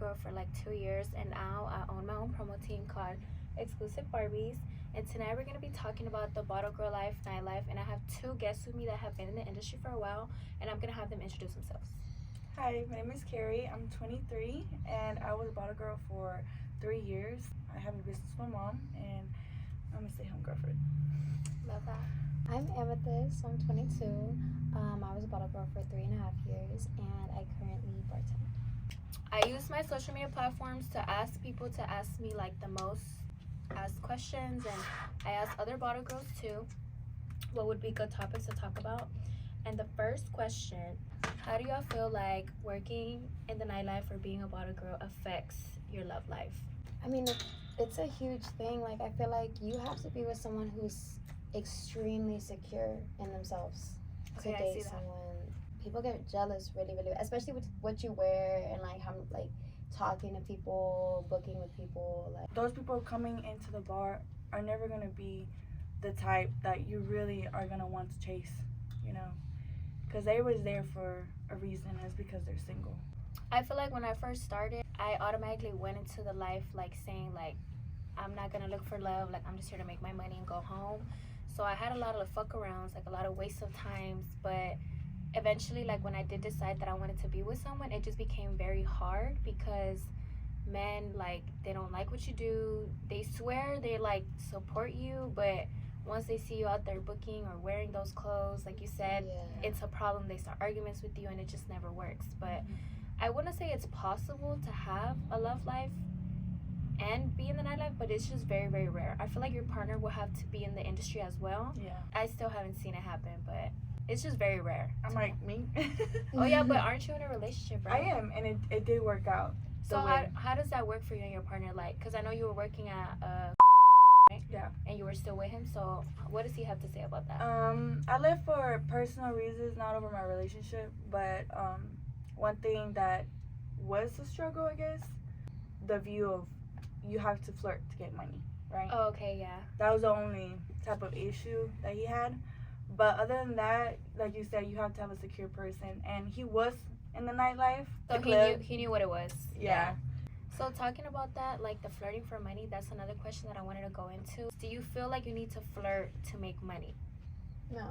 girl for like 2 years, and now I own my own promo team called Exclusive Barbies. And tonight we're gonna be talking about the bottle girl life, nightlife, and I have two guests with me that have been in the industry for a while, and I'm gonna have them introduce themselves. Hi, my name is Carrie. I'm 23, and I was a bottle girl for 3 years. I have a business with my mom, and I'm a stay-home girlfriend. Love that. I'm Amethyst. I'm 22. I was a bottle girl for 3.5 years, and I currently bartend. I use my social media platforms to ask people to ask me like the most asked questions, and I ask other bottle girls too what would be good topics to talk about. And the first question, how do y'all feel like working in the nightlife or being a bottle girl affects your love life? I mean, it's a huge thing. Like, I feel like you have to be with someone who's extremely secure in themselves Okay, to I date see that. someone. People get jealous really, really, especially with what you wear and like how like talking to people, booking with people. Like, Those people coming into the bar are never going to be the type that you really are going to want to chase, you know? Because they was there for a reason, and it's because they're single. I feel like when I first started, I automatically went into the life like saying like I'm not gonna look for love, like I'm just here to make my money and go home. So I had a lot of fuck arounds, like a lot of waste of times, but eventually like when I did decide that I wanted to be with someone, it just became very hard because men, like, they don't like what you do. They swear they like support you, but once they see you out there booking or wearing those clothes, like you said, yeah. it's a problem. They start arguments with you and it just never works. But I wouldn't say it's possible to have a love life and be in the nightlife, but it's just very, very rare. I feel like your partner will have to be in the industry as well. Yeah. I still haven't seen it happen, but it's just very rare. I'm like, me? Oh yeah, but aren't you in a relationship, right? I am, and it did work out. So how does that work for you and your partner? Like, because I know you were working at right? Yeah. And you were still with him, so what does he have to say about that? I left for personal reasons, not over my relationship, but one thing that was a struggle, I guess, the view of you have to flirt to get money, right? Oh, okay, yeah. That was the only type of issue that he had. But other than that, like you said, you have to have a secure person, and he was in the nightlife. So he knew what it was. Yeah. So talking about that, like the flirting for money, that's another question that I wanted to go into. Do you feel like you need to flirt to make money? No.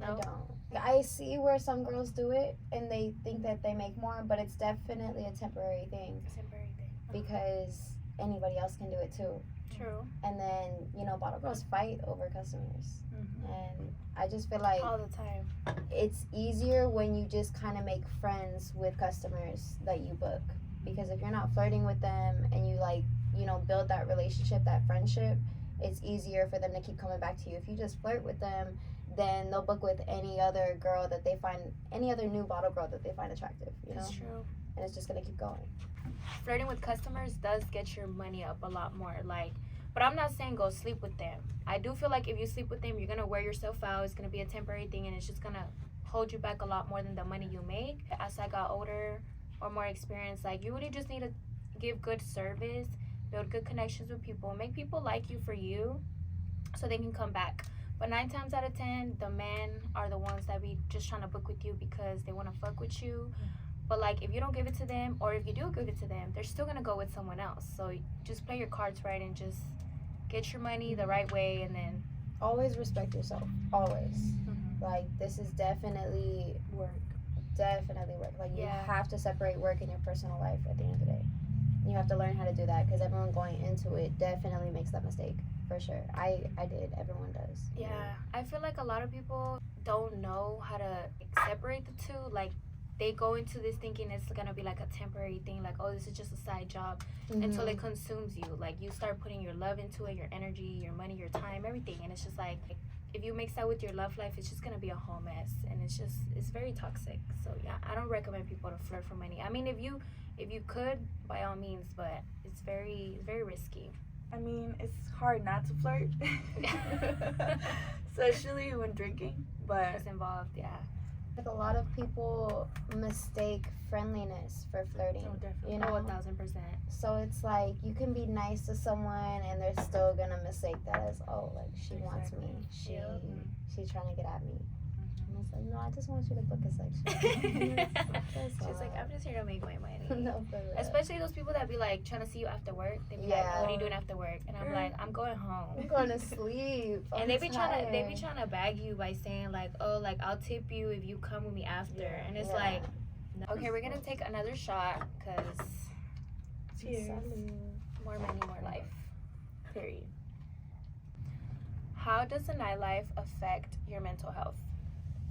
No? I don't. I see where some girls do it and they think that they make more, but it's definitely a temporary thing It's a temporary thing. because anybody else can do it too. True. And then, bottle girls fight over customers. Mm-hmm. And I just feel like All the time. it's easier when you just kind of make friends with customers that you book. Because if you're not flirting with them and you build that relationship, that friendship, it's easier for them to keep coming back to you. If you just flirt with them, then they'll book with any other girl that they find, any other new bottle girl that they find attractive, That's true. And it's just gonna keep going. Flirting with customers does get your money up a lot more, but I'm not saying go sleep with them. I do feel like if you sleep with them, you're gonna wear yourself out. It's gonna be a temporary thing, and it's just gonna hold you back a lot more than the money you make. As I got older or more experienced, like, you really just need to give good service, build good connections with people, make people like you for you so they can come back. But 9 times out of 10, the men are the ones that be just trying to book with you because they want to fuck with you. But like, if you don't give it to them, or if you do give it to them, they're still gonna go with someone else. So just play your cards right and just get your money the right way, and then Always respect yourself. Always. Like, this is definitely Work. Like, you Yeah. have to separate work and your personal life at the end of the day. You have to learn how to do that because everyone going into it definitely makes that mistake, for sure. I did. Everyone does. yeah, I feel like a lot of people don't know how to separate the two. Like, they go into this thinking it's gonna be like a temporary thing, like, oh, this is just a side job, until it consumes you. Like, you start putting your love into it, your energy, your money, your time, everything, and it's just like, if you mix that with your love life, it's just gonna be a whole mess, and it's very toxic. So yeah, I don't recommend people to flirt for money. I mean, if you could, by all means, but it's very risky. I mean, it's hard not to flirt, especially when drinking. But It's involved, yeah. Like, a lot of people mistake friendliness for flirting. Oh, definitely. Oh, 1,000%. So it's like you can be nice to someone and they're still gonna mistake that as, oh, like, she wants me. Yep. She's trying to get at me. I was like, no, I just want you to book a section. She's like, I'm just here to make my money. No, for real. Especially those people that be like trying to see you after work. They be like, what are you doing after work? And I'm like, I'm going home. I'm going to sleep. And they be trying to bag you by saying like, oh, like I'll tip you if you come with me after. And it's like, no. Okay, we're gonna take another shot because Cheers. more money, more life. Period. How does the nightlife affect your mental health?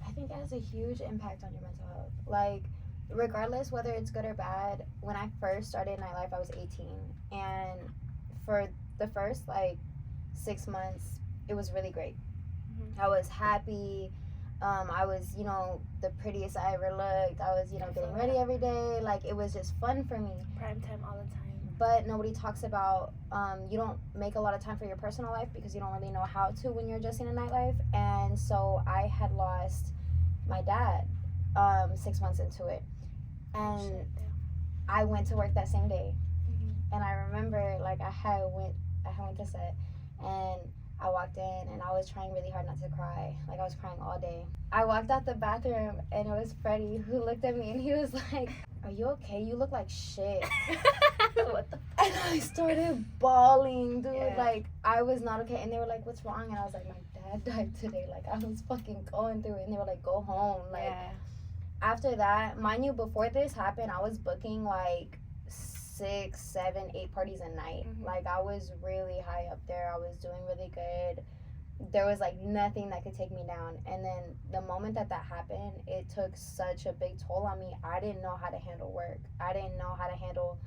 I think it has a huge impact on your mental health. Like, regardless whether it's good or bad, when I first started nightlife, I was 18. And for the first, 6 months, it was really great. Mm-hmm. I was happy. I was, the prettiest I ever looked. I was, getting ready every day. Like, it was just fun for me. Prime time all the time. But nobody talks about, you don't make a lot of time for your personal life because you don't really know how to when you're just in a nightlife. And so I had lost my dad 6 months into it. And I went to work that same day. Mm-hmm. And I remember, I went to set, and I walked in, and I was trying really hard not to cry. Like, I was crying all day. I walked out the bathroom, and it was Freddie who looked at me, and he was like, are you okay? You look like shit. What the And I started bawling, dude. Yeah. Like, I was not okay. And they were like, what's wrong? And I was like, my dad died today. Like, I was fucking going through it. And they were like, go home. Like, yeah. after that, mind you, before this happened, I was booking, 6, 7, 8 parties a night. Mhm. Like, I was really high up there. I was doing really good. There was, nothing that could take me down. And then the moment that happened, it took such a big toll on me. I didn't know how to handle work. I didn't know how to handle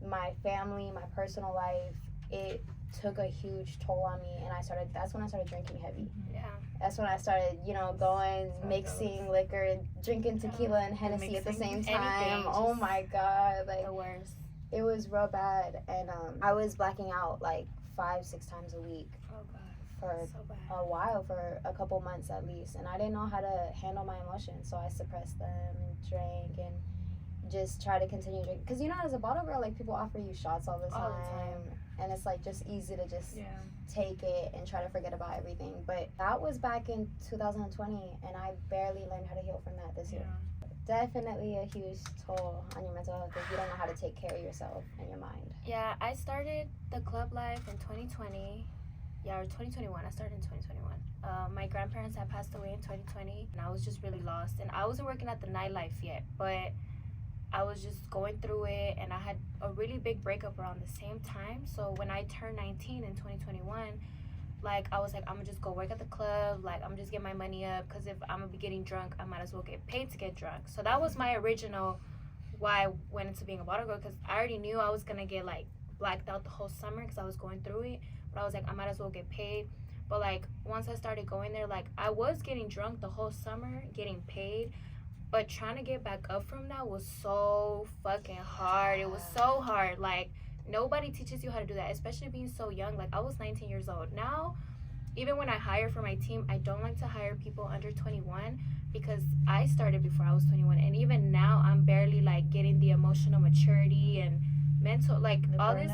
my family, my personal life. It took a huge toll on me, and that's when I started drinking heavy. Yeah. That's when I started, going, mixing liquor, drinking tequila and Hennessy at the same time. Anything, Oh just my God. The worst. It was real bad. And I was blacking out 5-6 times a week Oh God. for So bad. a while, for a couple months at least. And I didn't know how to handle my emotions, so I suppressed them and drank and just try to continue drinking. Because, as a bottle girl, people offer you shots all the time. All the time. And it's, just easy to just Yeah. take it and try to forget about everything. But that was back in 2020, and I barely learned how to heal from that this year. Definitely a huge toll on your mental health if you don't know how to take care of yourself and your mind. Yeah, I started the club life in 2020. Yeah, or 2021. I started in 2021. My grandparents had passed away in 2020, and I was just really lost. And I wasn't working at the nightlife yet, but I was just going through it, and I had a really big breakup around the same time. So when I turned 19 in 2021, I was like, I'm gonna just go work at the club. I'm gonna just get my money up, because if I'm gonna be getting drunk, I might as well get paid to get drunk. So that was my original why I went into being a bottle girl, because I already knew I was gonna get blacked out the whole summer because I was going through it. But I was like, I might as well get paid. But once I started going there, I was getting drunk the whole summer, getting paid. But trying to get back up from that was so fucking hard. It was so hard. Nobody teaches you how to do that, especially being so young. I was 19 years old. Now, even when I hire for my team, I don't like to hire people under 21 because I started before I was 21. And even now, I'm barely, getting the emotional maturity and mental, all this.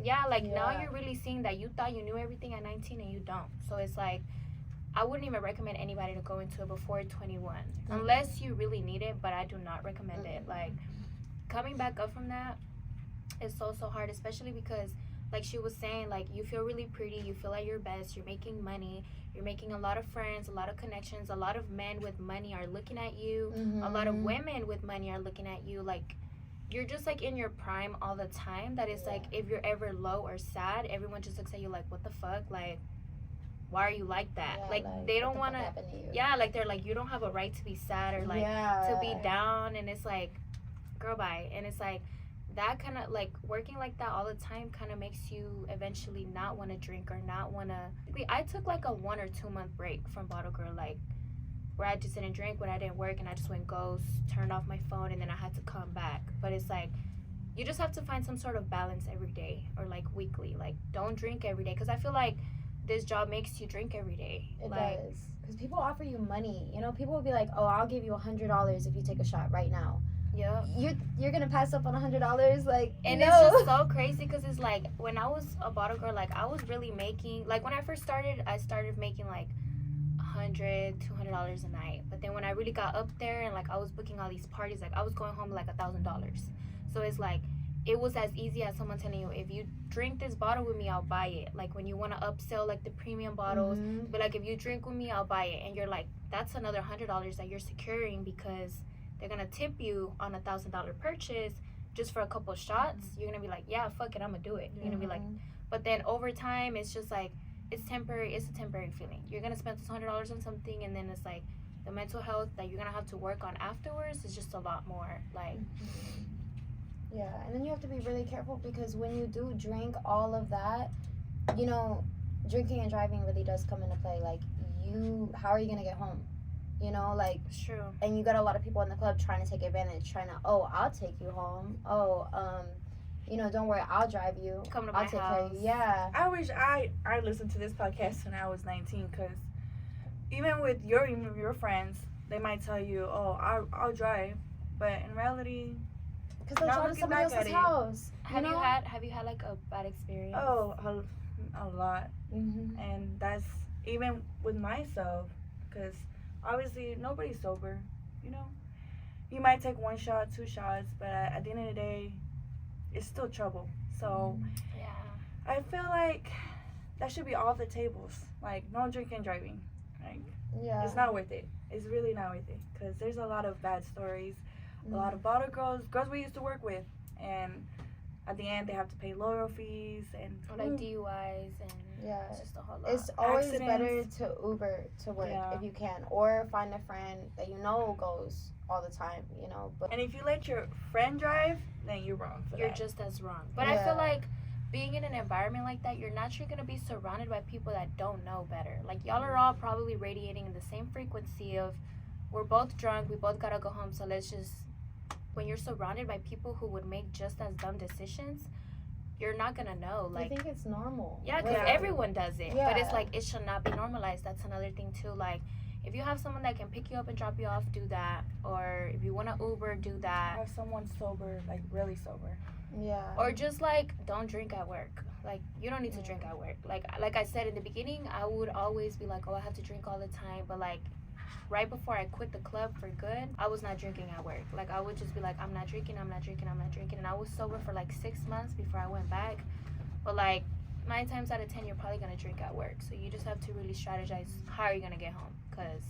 Yeah, now you're really seeing that you thought you knew everything at 19 and you don't. So it's I wouldn't even recommend anybody to go into it before 21 unless you really need it, but I do not recommend it. Coming back up from that is so hard, especially because she was saying, you feel really pretty, you feel at your best, you're making money, you're making a lot of friends, a lot of connections, a lot of men with money are looking at you, a lot of women with money are looking at you. You're just in your prime all the time. That is if you're ever low or sad, everyone just looks at you what the fuck, why are you like that? They don't want to. Yeah, they're you don't have a right to be sad or to be down, and it's girl, bye. And it's that kind of working like that all the time kind of makes you eventually not want to drink or not want to. I took a 1 or 2 month break from bottle girl, where I just didn't drink when I didn't work, and I just went ghost, turned off my phone, and then I had to come back. But it's you just have to find some sort of balance every day or weekly. Don't drink every day, because I feel this job makes you drink every day. It does, because people offer you money. People will be like, oh, I'll give you $100 if you take a shot right now. Yeah. You're gonna pass up on $100, and it's just so crazy, because it's when I was a bottle girl, I was really making, when I first started, I started making $100-$200 a night. But then when I really got up there and like I was booking all these parties, like I was going home like $1,000. So it's like it was as easy as someone telling you, if you drink this bottle with me, I'll buy it. Like when you want to upsell like the premium bottles, but like if you drink with me, I'll buy it. And you're like, that's another $100 that you're securing because they're gonna tip you on $1,000 purchase just for a couple of shots. You're gonna be like, yeah, fuck it, I'm gonna do it. You're gonna be like, but then over time, it's just like it's temporary. It's a temporary feeling. You're gonna spend $200 on something, and then it's like the mental health that you're gonna have to work on afterwards is just a lot more. Like, yeah, and then you have to be really careful because when you do drink all of that, you know, drinking and driving really does come into play. Like, how are you gonna get home? You know, like, it's true. And you got a lot of people in the club trying to take advantage, oh, I'll take you home. Oh, you know, don't worry, I'll drive you. Come to I'll my take house. care of you. Yeah. I wish I listened to this podcast when I was 19, because even with your friends, they might tell you, oh, I'll drive, but in reality, because they'll now drive to looking somebody back at else's it, house. Have you had like a bad experience? oh, a lot. Mm-hmm. And that's even with myself, because obviously nobody's sober, you know. You might take 1 shot, 2 shots, but at the end of the day, it's still trouble. So Yeah. I feel like that should be off the tables. Like, no drinking and driving. Like, Yeah. it's not worth it. It's really not worth it, because there's a lot of bad stories, a lot of bottle girls we used to work with, and at the end they have to pay lawyer fees and Or like DUIs and Yeah. it's just a whole lot. It's always Accidents. better to Uber to work Yeah. if you can, or find a friend that you know goes all the time, you know. But And if you let your friend drive, then you're wrong for You're that. just as wrong. But I Yeah. feel like being in an environment like that, you're naturally going to be surrounded by people that don't know better. Like, y'all are all probably radiating the same frequency of, we're both drunk, we both got to go home, so let's just, when you're surrounded by people who would make just as dumb decisions, you're not going to know. I Like, think it's normal. yeah, because Yeah. everyone does it. But Yeah. it's like, it should not be normalized. That's another thing, too. Like, if you have someone that can pick you up and drop you off, do that. Or if you want to Uber, do that. Have someone sober, like really sober. Yeah. Or just like don't drink at work. Like, you don't need to drink at work. Like I said in the beginning, I would always be like, oh, I have to drink all the time. But like right before I quit the club for good, I was not drinking at work. Like, I would just be like, I'm not drinking. And I was sober for like 6 months before I went back. But like 9 times out of 10, you're probably gonna drink at work. So you just have to really strategize how are you gonna get home, because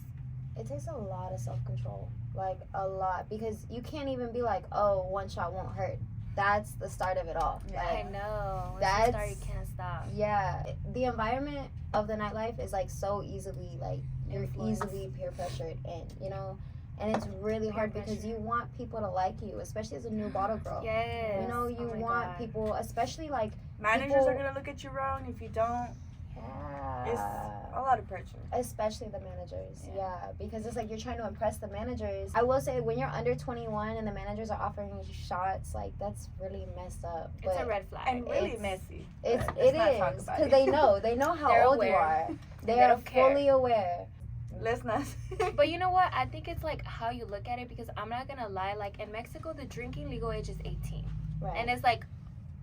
it takes a lot of self-control, like a lot, because you can't even be like, oh, 1 shot won't hurt. That's the start of it all. Yeah. Like, I know. Once that's- you start, you can't stop. yeah, the environment of the nightlife is like so easily, like, you're Influence. easily peer pressured in, you know, and it's really hard because pressure. you want people to like you, especially as a new bottle girl. Yes. You know, Oh you my want God. people, especially like, Managers People- are gonna look at you wrong if you don't. It's yeah, a lot of pressure. especially the managers. Yeah. Yeah, because it's like you're trying to impress the managers. I will say, when you're under 21 and the managers are offering you shots, like, that's really messed up. It's a But red flag. And really It's- messy. It's but it let's not talk is about because it. they know how They're old aware. you are. They They are don't care. fully aware. Let's not. But you know what? I think it's like how you look at it, because I'm not gonna lie. Like, in Mexico, the drinking legal age is 18, Right. and it's like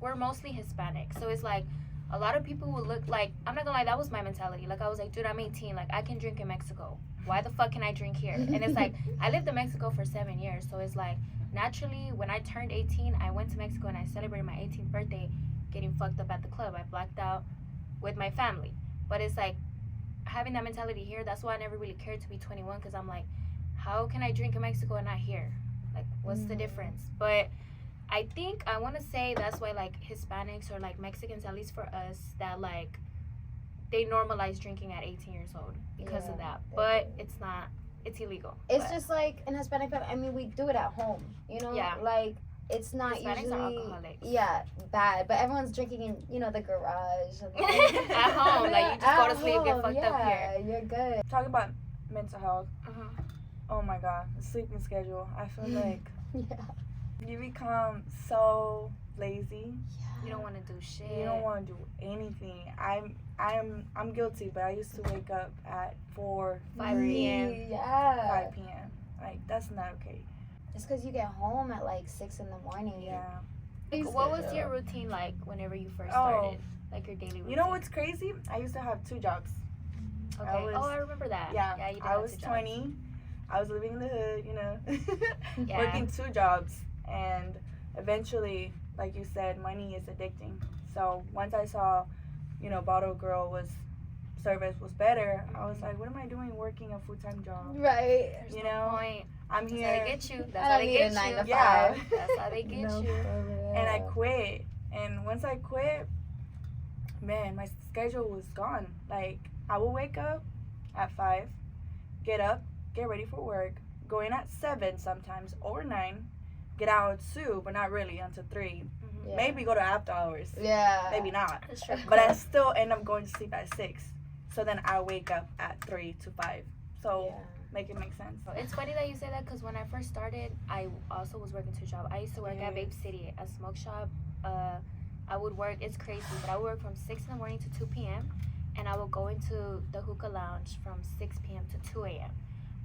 we're mostly Hispanic, so it's like a lot of people will look like. I'm not gonna lie, that was my mentality. Like, I was like, dude, I'm 18. Like, I can drink in Mexico. Why the fuck can I drink here? And it's like I lived in Mexico for 7 years, so it's like naturally when I turned 18, I went to Mexico and I celebrated my 18th birthday, getting fucked up at the club. I blacked out with my family, but it's like having that mentality here. That's why I never really cared to be 21, because I'm like, how can I drink in Mexico and not here? Like, what's the difference? But I think I want to say that's why, like, Hispanics or like Mexicans, at least for us, that like they normalize drinking at 18 years old because of Yeah, that. they But do. it's not. It's illegal. It's but just like in Hispanic family. I mean, we do it at home. You know, Yeah. like, it's not Hispanics are usually alcoholics. yeah, bad, but everyone's drinking in, you know, the garage. And At home, like, you just go to sleep, get fucked up here. You're good. Talk about mental health. Uh-huh. Oh my God, the sleeping schedule. I feel like Yeah. you become so lazy. You don't want to do shit. You don't want to do anything. I'm guilty, but I used to wake up at 4, 5 3, p.m. Yeah. 5 p.m. Like, that's not okay. It's because you get home at like 6 in the morning. Yeah. Like, what was your routine like whenever you first Oh. started? Like, your daily routine? You know what's crazy? I used to have 2 jobs. Okay. I remember that. Yeah, Yeah, you did I have was 2 jobs. 20. I was living in the hood, you know, Yeah. working 2 jobs. And eventually, like you said, money is addicting. So once I saw, Bottle Girl service was better, I was like, what am I doing working a full-time job? Right. There's You no know, point. I'm That's how here. they get you. That's I how don't they need a get 9 you. to Yeah. 5. That's how they get No, you. for real. And I quit. And once I quit, man, my schedule was gone. Like, I will wake up at 5, get up, get ready for work, go in at 7 sometimes or 9, get out at 2, but not really until 3. Yeah. Maybe go to after hours. Yeah. Maybe not. That's true. But I still end up going to sleep at 6. So then I wake up at 3 to 5. So Yeah. make it make sense. It's funny that you say that because when I first started, I also was working 2 jobs. I used to work at Vape Yes. City, a smoke shop. I would work, it's crazy, but I would work from 6 in the morning to 2 p.m. And I would go into the hookah lounge from 6 p.m. to 2 a.m.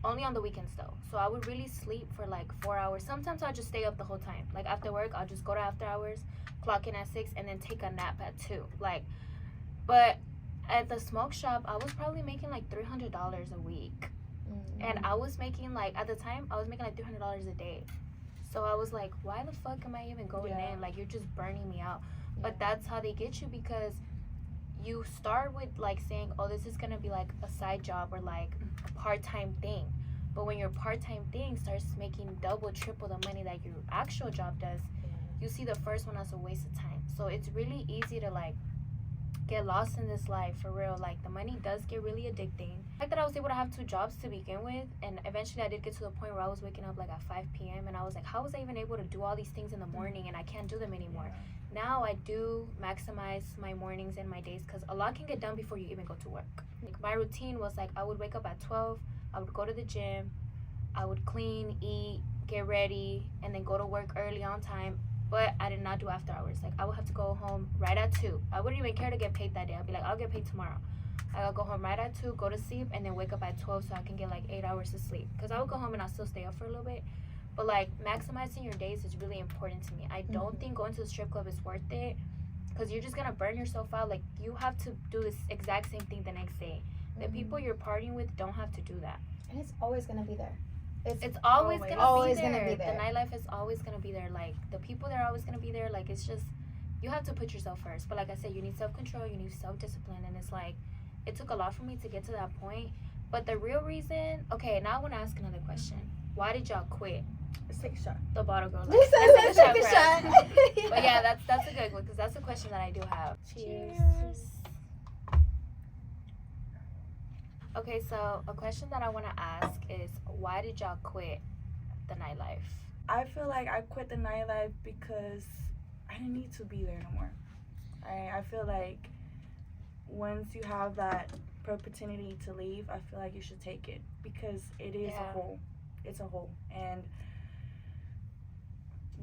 Only on the weekends though. So I would really sleep for like 4 hours. Sometimes I'll just stay up the whole time. Like after work, I'll just go to after hours, clock in at 6, and then take a nap at 2. But at the smoke shop, I was probably making like $300 a week. And I was making like, at the time, I was making like $300 a day. So I was like, why the fuck am I even going Yeah. in? Like, you're just burning me out. But that's how they get you, because you start with like saying, oh, this is gonna be like a side job or like a part-time thing. But when your part-time thing starts making double, triple the money that your actual job does, you see the first one as a waste of time. So it's really easy to like get lost in this life, for real. Like, the money does get really addicting. The fact that I was able to have 2 jobs to begin with, and eventually I did get to the point where I was waking up like at 5 p.m. and I was like, how was I even able to do all these things in the morning, and I can't do them anymore. Now I do maximize my mornings and my days, because a lot can get done before you even go to work. Like, my routine was like, I would wake up at 12, I would go to the gym, I would clean, eat, get ready, and then go to work early on time. But I did not do after hours. Like, I would have to go home right at 2. I wouldn't even care to get paid that day. I'd be like, I'll get paid tomorrow. I'll go home right at 2, go to sleep, and then wake up at 12 so I can get like 8 hours of sleep. Because I would go home and I'll still stay up for a little bit. But like, maximizing your days is really important to me. I don't think going to the strip club is worth it, because you're just going to burn yourself out. Like, you have to do this exact same thing the next day. The people you're partying with don't have to do that. And it's always going to be there. It's always gonna Always be gonna there. be there. The nightlife is always gonna be there. Like, the people that are always gonna be there. Like, it's just, you have to put yourself first. But like I said, you need self-control, you need self-discipline, and it's like, it took a lot for me to get to that point. But the real reason, okay, now I want to ask another question. Why did y'all quit Let's take a shot. the Bottle Girl life? Let's take a for us. shot. But yeah, that's a good one, because that's a question that I do have. Cheers. Okay, so a question that I want to ask is, why did y'all quit the nightlife? I feel like I quit the nightlife because I didn't need to be there no more. I feel like once you have that opportunity to leave, I feel like you should take it, because it is a hole. It's a hole, and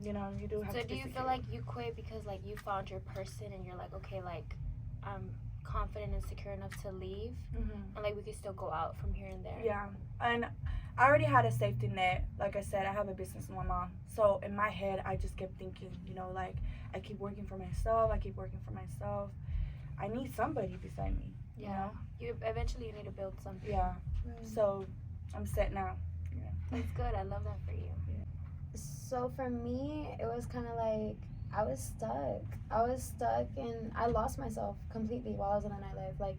you do have to. So do you feel like you quit because like you found your person and you're like, okay, like, I'm confident and secure enough to leave, and like we can still go out from here and there? Yeah, and I already had a safety net. Like I said, I have a business with my mom, so in my head I just kept thinking, like, I keep working for myself, I need somebody beside me. Yeah, you eventually need to build something. Yeah. So I'm set now. That's good. I love that for you. So for me, it was kind of like I was stuck and I lost myself completely while I was in the nightlife. Like,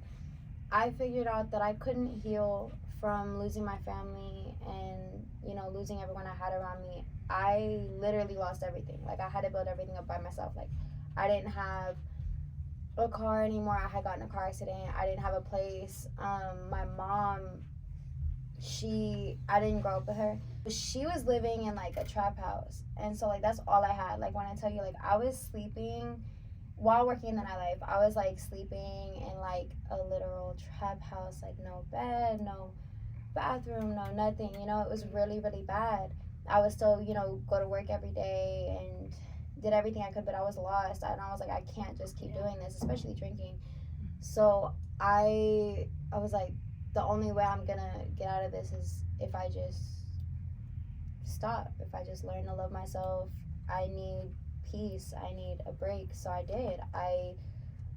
I figured out that I couldn't heal from losing my family and losing everyone I had around me. I literally lost everything. Like, I had to build everything up by myself. Like, I didn't have a car anymore. I had gotten in a car accident. I didn't have a place. My mom, I didn't grow up with her. She was living in like a trap house, and so like that's all I had. Like, when I tell you, like, I was sleeping while working in the nightlife, I was like sleeping in like a literal trap house, like no bed, no bathroom, no nothing. It was really, really bad. I would still go to work every day and did everything I could, but I was lost, and I was like, I can't just keep doing this, especially drinking. So I was like, the only way I'm gonna get out of this is if I just stop, if I just learn to love myself. I need peace, I need a break. So I did. I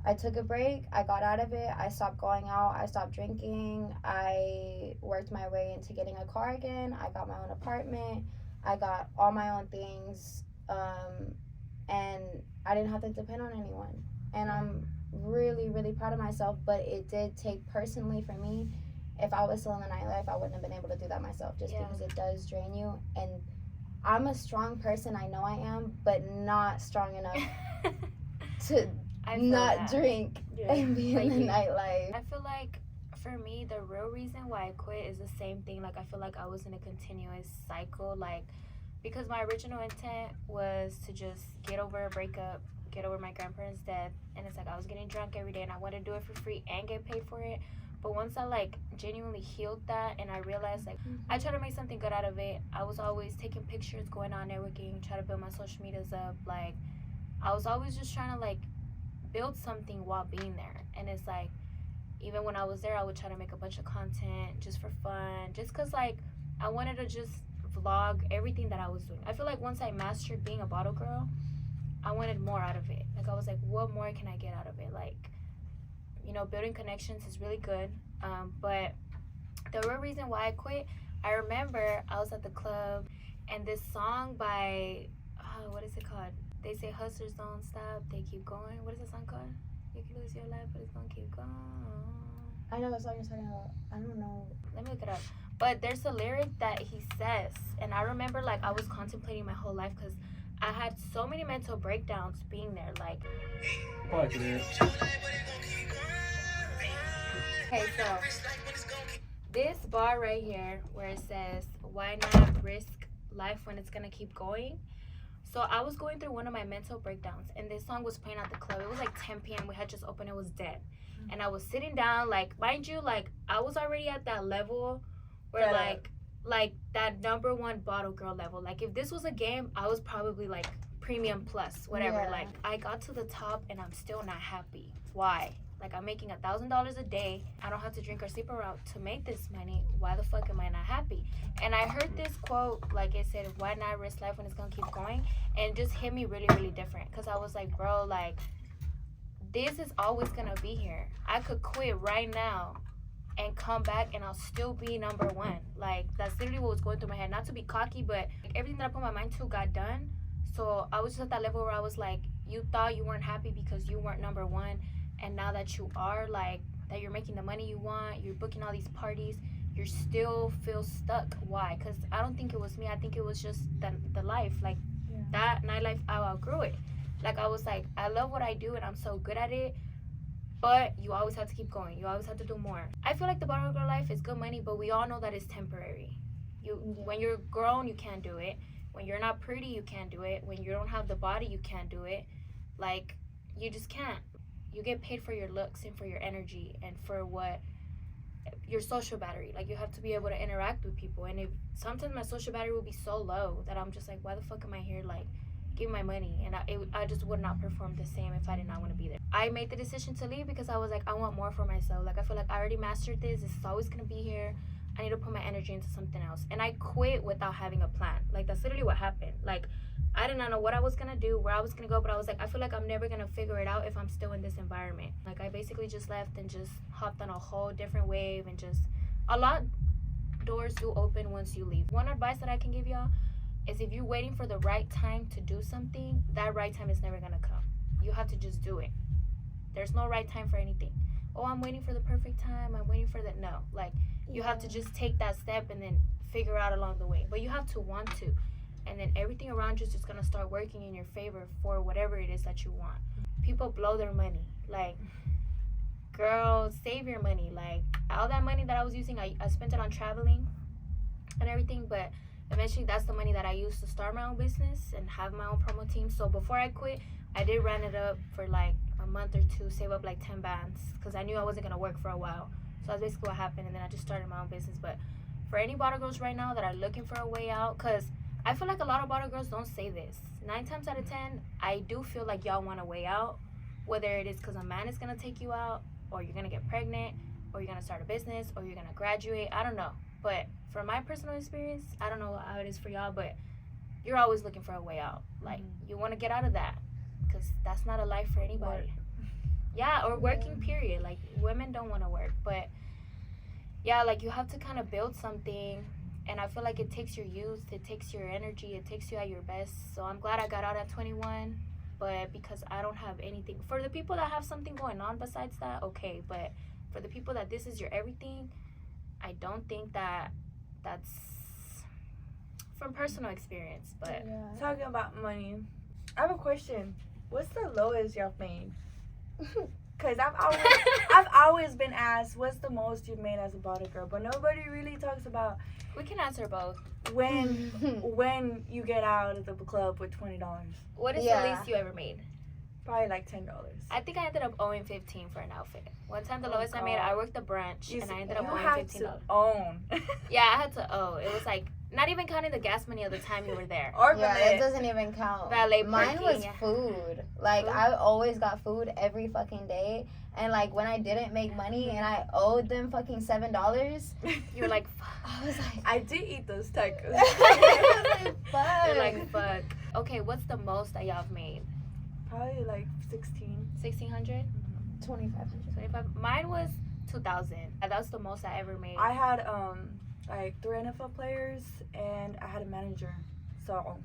I took a break. I got out of it. I stopped going out. I stopped drinking. I worked my way into getting a car again. I got my own apartment. I got all my own things. And I didn't have to depend on anyone. And I'm really, really proud of myself. But it did take personally for me. If I was still in the nightlife, I wouldn't have been able to do that myself just because it does drain you. And I'm a strong person. I know I am, but not strong enough to not drink and be in the nightlife. I feel like for me, the real reason why I quit is the same thing. Like, I feel like I was in a continuous cycle. Like, because my original intent was to just get over a breakup, get over my grandparents' death. And it's like I was getting drunk every day and I wanted to do it for free and get paid for it. But once I, like, genuinely healed that and I realized, like, I tried to make something good out of it. I was always taking pictures, going on networking, trying to build my social medias up. Like, I was always just trying to, like, build something while being there. And it's like, even when I was there, I would try to make a bunch of content just for fun, just because, like, I wanted to just vlog everything that I was doing. I feel like once I mastered being a bottle girl, I wanted more out of it. Like, I was like, what more can I get out of it? Like, you know, building connections is really good, but the real reason why I quit, I remember I was at the club and this song by what is it called? They say hustlers don't stop, they keep going. What is the song called? You can lose your life, but it's gonna keep going. I know what song you're talking about. I don't know. Let me look it up. But there's a lyric that he says, and I remember, like, I was contemplating my whole life because I had so many mental breakdowns being there. Like, okay, so this bar right here where it says, why not risk life when it's gonna keep going? So I was going through one of my mental breakdowns and this song was playing at the club. It was like 10 p.m. We had just opened. It was dead. And I was sitting down, like, mind you, like, I was already at that level where, like that number one bottle girl level. Like, if this was a game, I was probably, like, premium plus, whatever. Yeah. Like, I got to the top and I'm still not happy. Why? Like, I'm making $1,000 a day. I don't have to drink or sleep around to make this money. Why the fuck am I not happy? And I heard this quote, like it said, why not risk life when it's gonna keep going? And it just hit me really, really different. Because I was like, bro, like, this is always gonna be here. I could quit right now and come back and I'll still be number one. Like, that's literally what was going through my head. Not to be cocky, but like, everything that I put my mind to got done. So I was just at that level where I was like, you thought you weren't happy because you weren't number one. And now that you are, like, that you're making the money you want, you're booking all these parties, you still feel stuck. Why? Because I don't think it was me. I think it was just the life. Like, that nightlife, I outgrew it. Like, I was like, I love what I do and I'm so good at it, but you always have to keep going. You always have to do more. I feel like the bottle girl life is good money, but we all know that it's temporary. When you're grown, you can't do it. When you're not pretty, you can't do it. When you don't have the body, you can't do it. Like, you just can't. You get paid for your looks and for your energy and for what your social battery. Like, you have to be able to interact with people. And if sometimes my social battery will be so low that I'm just like, why the fuck am I here? Like, give me my money. And I just would not perform the same if I did not want to be there. I made the decision to leave because I was like, I want more for myself. Like, I feel like I already mastered this. This is always gonna be here. I need to put my energy into something else. And I quit without having a plan. Like, that's literally what happened. Like, I did not know what I was gonna do, where I was gonna go, but I was like, I feel like I'm never gonna figure it out if I'm still in this environment. Like, I basically just left and just hopped on a whole different wave, and just a lot doors do open once you leave. One advice that I can give y'all is, if you're waiting for the right time to do something, that right time is never gonna come. You have to just do it. There's no right time for anything. Oh, I'm waiting for the perfect time, I'm waiting for that. No, like, you have to just take that step and then figure out along the way. But you have to want to. And then everything around you is just gonna start working in your favor for whatever it is that you want. People blow their money. Like, girl, save your money. Like, all that money that I was using, I spent it on traveling and everything, but eventually that's the money that I used to start my own business and have my own promo team. So before I quit, I did run it up for like a month or two, save up like 10 bands, because I knew I wasn't gonna work for a while. So that's basically what happened, and then I just started my own business. But for any bottle girls right now that are looking for a way out, because I feel like a lot of bottle girls don't say this. 9 times out of 10, I do feel like y'all want a way out, whether it is because a man is going to take you out, or you're going to get pregnant, or you're going to start a business, or you're going to graduate. I don't know. But from my personal experience, I don't know how it is for y'all, but you're always looking for a way out. Like, you want to get out of that, because that's not a life for anybody. Yeah, or working period. Like women don't want to work, but yeah, like you have to kind of build something, and I feel like it takes your youth, it takes your energy, it takes you at your best. So I'm glad I got out at 21, but because I don't have anything. For the people that have something going on besides that, okay, but for the people that this is your everything, I don't think that's from personal experience. But Talking about money, I have a question. What's the lowest y'all made? Because I've always been asked, what's the most you've made as a body girl? But nobody really talks about we can answer both. when you get out of the club with $20. What is the least you ever made? Probably like $10. I think I ended up owing 15 for an outfit. One time, the Oh, lowest I made, God. I worked a brunch, and I ended up You owing had $15. to own. Yeah, I had to owe. It was like not even counting the gas money of the time you were there. Or Yeah, valet. that doesn't even count. Valet Mine parking, was yeah. food. Like, Food? I always got food every fucking day. And, like, when I didn't make money and I owed them fucking $7, You were like, fuck. I was like, I did eat those tacos. fuck. You're like, fuck. Okay, what's the most that y'all have made? Probably like 16. 1,600? 2,500. 25? Mine was 2,000. That's the most I ever made. I had like 3 NFL players and I had a manager. So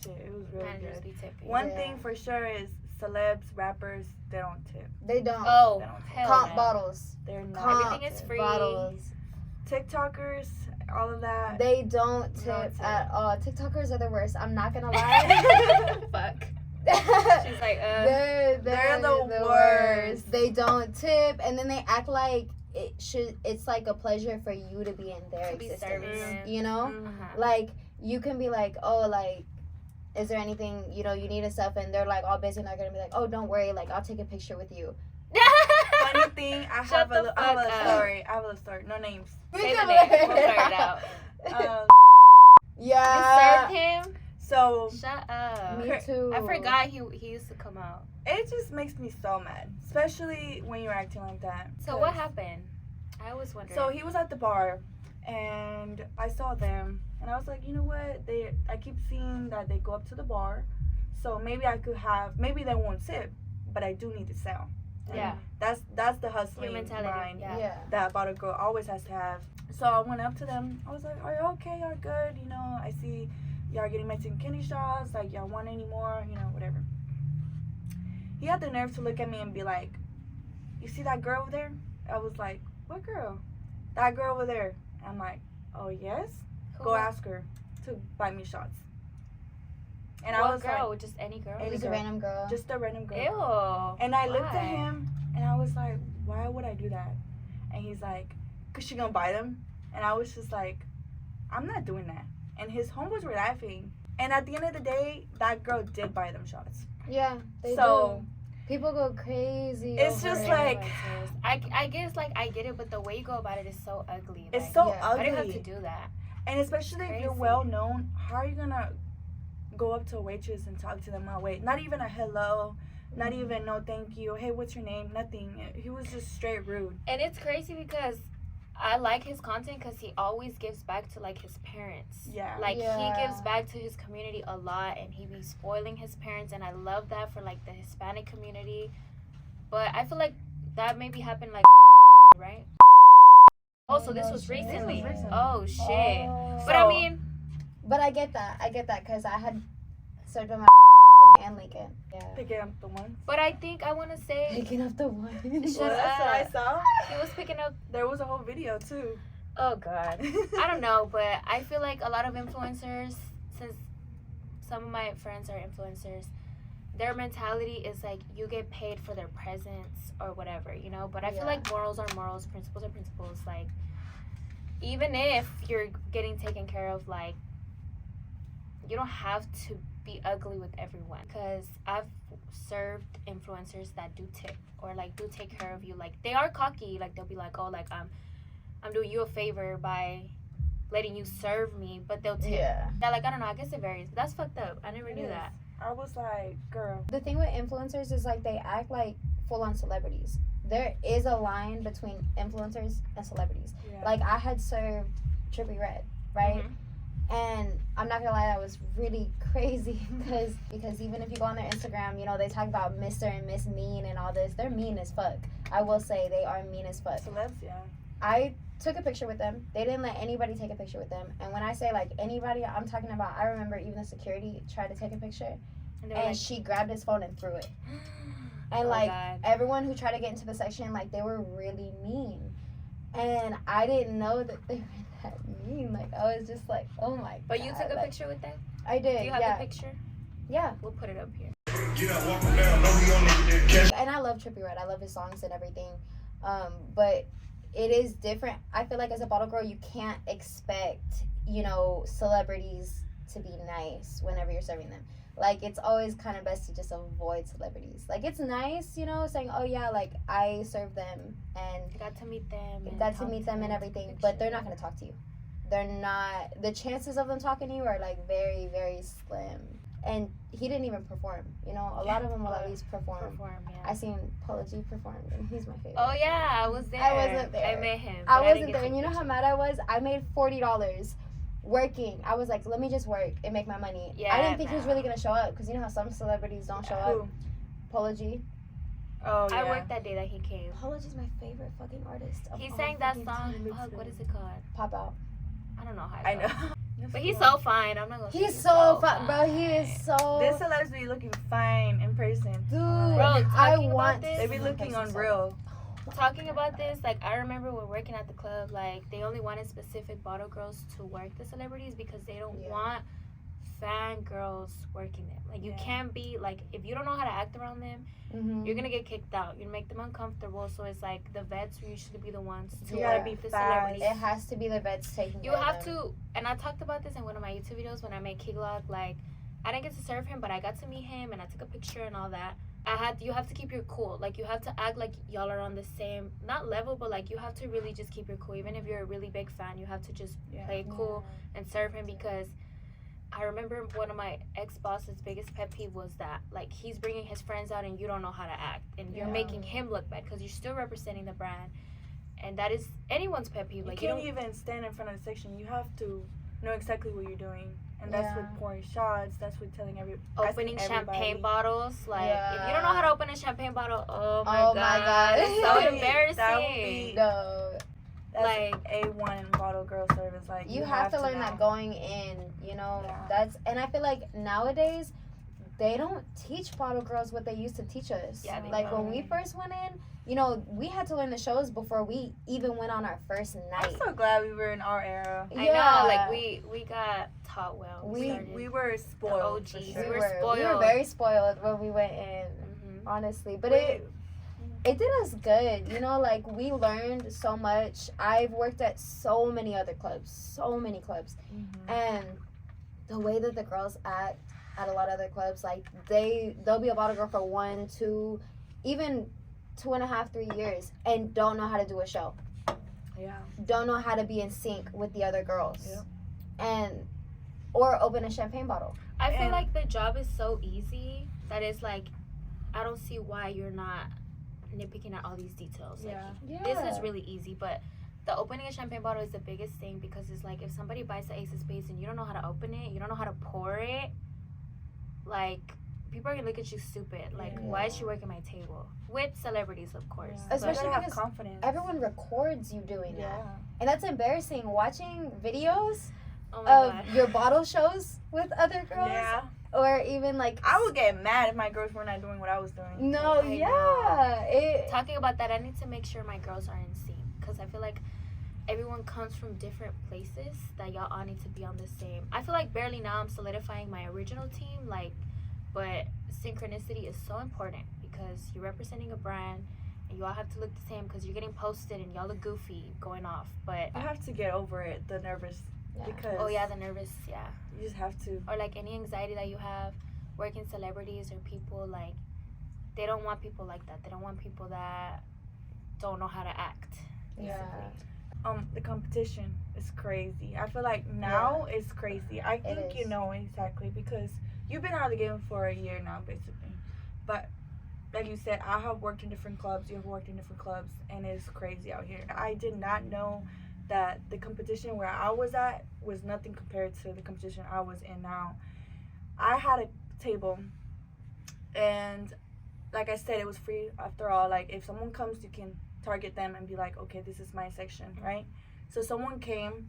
shit, it was really Managers good. be tipping. One Yeah. thing for sure is celebs, rappers, they don't tip. They don't. Oh, They don't tip. hell Comp no. bottles. They're not. Comp Everything is free. bottles. TikTokers, all of that. They don't No tip tip. at all. TikTokers are the worst. I'm not gonna lie. Fuck. She's like, they're the worst. They don't tip, and then they act like it's like a pleasure for you to be in their To be existence. serving them. You know, Uh-huh. like you can be like, oh, like, is there anything you need and stuff, and they're like all busy, and they're gonna be like, oh, don't worry, like I'll take a picture with you. Funny thing, I Shut have the a fuck up. story. I have a little story. No names. Say the name. We'll blur it out. You Yeah. served him? So Shut up. Me too. I forgot he used to come out. it just makes me so mad, especially when you're acting like that. So what happened? I always wondered. So he was at the bar, and I saw them, and I was like, you know what? I keep seeing that they go up to the bar, so maybe maybe they won't tip, but I do need to sell. And Yeah. That's the hustling Your mentality, mind yeah. that bottle girl always has to have. So I went up to them. I was like, are you okay? Are you good? You know, I see y'all getting Mexican candy shots. Like, y'all want any more? You know, whatever. He had the nerve to look at me and be like, you see that girl over there? I was like, what girl? That girl over there. I'm like, oh, yes? Who Go was- ask her to buy me shots. And what I was girl? like, Just any girl? Any Just a girl. random girl. just a random girl. Ew. And I looked Why? at him and I was like, why would I do that? And he's like, because she gonna buy them? And I was just like, I'm not doing that. And his homeboys were laughing. And at the end of the day, that girl did buy them shots. Yeah, they So do. People go crazy. it's over just it. like, I guess like I get it, but the way you go about it is so ugly. it's Like, so Yeah. why do you have to ugly. do that? And especially if you're Crazy. well known, how are you gonna go up to a waitress and talk to them that way? Not even a hello, not even no thank you, hey, what's your name? Nothing. He was just straight rude. And it's crazy because I like his content because he always gives back to like his parents. Yeah. Like he Yeah. gives back to his community a lot, and he be spoiling his parents, and I love that for like the Hispanic community. But I feel like that maybe happened like right. Also, this Oh, was shit. recently. This was recent. Oh shit. Oh. But So- I mean, But I get that because I had served on my and Lincoln. Yeah. Picking up the ones. but I think I want to say Picking up the one. Shut Well, that's what I up. saw. he was picking up. There was a whole video too. Oh god. I don't know, but I feel like a lot of influencers, since some of my friends are influencers, their mentality is like you get paid for their presence or whatever, you know? But I feel Yeah. like morals are morals, principles are principles. Like, even if you're getting taken care of, like, you don't have to be ugly with everyone. Because I've served influencers that do tip or, like, do take care of you. Like, they are cocky. Like, they'll be like, oh, like, I'm doing you a favor by letting you serve me, but they'll tip. Yeah. Yeah, like, I don't know. I guess it varies. But that's fucked up. I never It knew is. that. I was like, girl. The thing with influencers is like they act like full-on celebrities. There is a line between influencers and celebrities. Yeah. Like I had served Trippie Redd, right? Mhm. And I'm not gonna lie, that was really crazy because even if you go on their Instagram, you know, they talk about Mr. and Miss Mean and all this. They're mean as fuck. I will say they are mean as fuck. Celebs, yeah. I took a picture with them. They didn't let anybody take a picture with them. And when I say like anybody, I'm talking about, I remember even the security tried to take a picture And, and she grabbed his phone and threw it. And oh, like God. everyone who tried to get into the section, like they were really mean. And I didn't know that they were that mean. Like I was just like, oh my god. But you took a like, picture with them? I did. Do you have yeah. the picture? Yeah. We'll put it up here. And I love Trippie Redd. I love his songs and everything. But it is different. I feel like as a bottle girl, you can't expect, you know, celebrities to be nice whenever you're serving them. Like, it's always kind of best to just avoid celebrities. Like, it's nice, you know, saying, oh, yeah, like, I served them and I got to meet them. and everything. But they're not going to talk to you. They're not. The chances of them talking to you are, like, very, very slim. And he didn't even perform. You know, a lot of them will at least perform. Yeah. I seen Polo G perform, and he's my favorite. Oh, yeah, I was there. I wasn't there. I met him. I but wasn't didn't there, get and you know to how picture. mad I was? I made $40 working. I was like, let me just work and make my money. Yeah, I didn't think he was no. really gonna show up because you know how some celebrities don't show up. Who? Polo G. Oh, yeah. I worked that day that he came. Polo G's my favorite fucking artist. Of He all sang that fucking song. time. Fuck, what is it called? Pop Out. I don't know how. I it know. goes. But he's so fine. I'm not gonna. say He's so fun, bro. He is so. This celebs be looking fine in person. Dude, Bro, I talking about want. this- They be looking unreal. Talking about this, like I remember when working at the club, like they only wanted specific bottle girls to work the celebrities because they don't Yeah. want fan girls working them. Like you Yeah. can't be like if you don't know how to act around them, Mhm. you're gonna get kicked out. You make them uncomfortable. So it's like the vets will usually be the ones to You gotta work be the fast. celebrities. It has to be the vets taking. You care of have them. to, and I talked about this in one of my YouTube videos when I made Kiglog. Like, I didn't get to serve him, but I got to meet him and I took a picture and all that. You have to keep your cool. Like, you have to act like y'all are on the same, not level, but like you have to really just keep your cool. Even if you're a really big fan, you have to just play cool and serve him because I remember one of my ex-boss's biggest pet peeve was that, like, he's bringing his friends out and you don't know how to act. And you're making him look bad because you're still representing the brand. And that is anyone's pet peeve. Like, you can't even stand in front of the section. You have to know exactly what you're doing. And that's with pouring shots. That's with telling opening champagne bottles. Like, if you don't know how to open a champagne bottle, oh my Oh god. my God. It's so embarrassing. That would be, No. that's like- A1 bottle girl service. Like You have to learn know. that going in, you know. Yeah. And I feel like nowadays they don't teach bottle girls what they used to teach us. Yeah, they like don't. when we first went in, you know, we had to learn the shows before we even went on our first night. I'm so glad we were in our era. I know, like we got taught well. We were spoiled. OGs. for We sure. were We were spoiled. very spoiled when we went in, Mhm. honestly. But it did us good, you know, like we learned so much. I've worked at so many other clubs, and the way that the girls act at a lot of other clubs, like they'll be a bottle girl for 1, 2, even 2.5, 3 years and don't know how to do a show. Yeah. Don't know how to be in sync with the other girls. Yep. And or open a champagne bottle. I feel And- like the job is so easy that it's like I don't see why you're not nitpicking at all these details. Like, Yeah. this is really easy, but the opening a champagne bottle is the biggest thing because it's like if somebody buys the Ace of Spades and you don't know how to open it, you don't know how to pour it, like people are gonna look at you stupid. Like, why is she working my table? With celebrities, of course. Yeah. but- Especially you gotta have because confidence. everyone records you doing that. Yeah. And that's embarrassing. Watching videos oh my of god. your bottle shows with other girls. Yeah. Or even like I would get mad if my girls were not doing what I was doing. No, I yeah. It Talking about that, I need to make sure my girls are in sync because I feel like everyone comes from different places that y'all all need to be on the same. I feel like barely now I'm solidifying my original team, like, but synchronicity is so important because you're representing a brand and you all have to look the same because you're getting posted and y'all look goofy going off. But You have to get over it, the nervous, Yeah. because oh yeah, the nervous, yeah, you just have to. or like any anxiety that you have working celebrities or people like they don't want people like that. They don't want people that don't know how to act. yeah. The competition is crazy. I feel like now it's crazy. I think you is. know exactly because you've been out of the game for a year now, basically. But like you said, I have worked in different clubs. You have worked in different clubs, and it's crazy out here. I did not know that the competition where I was at was nothing compared to the competition I was in now. I had a table, and like I said, it was free after all. Like, if someone comes, you can target them and be like, okay, this is my section, right? So someone came,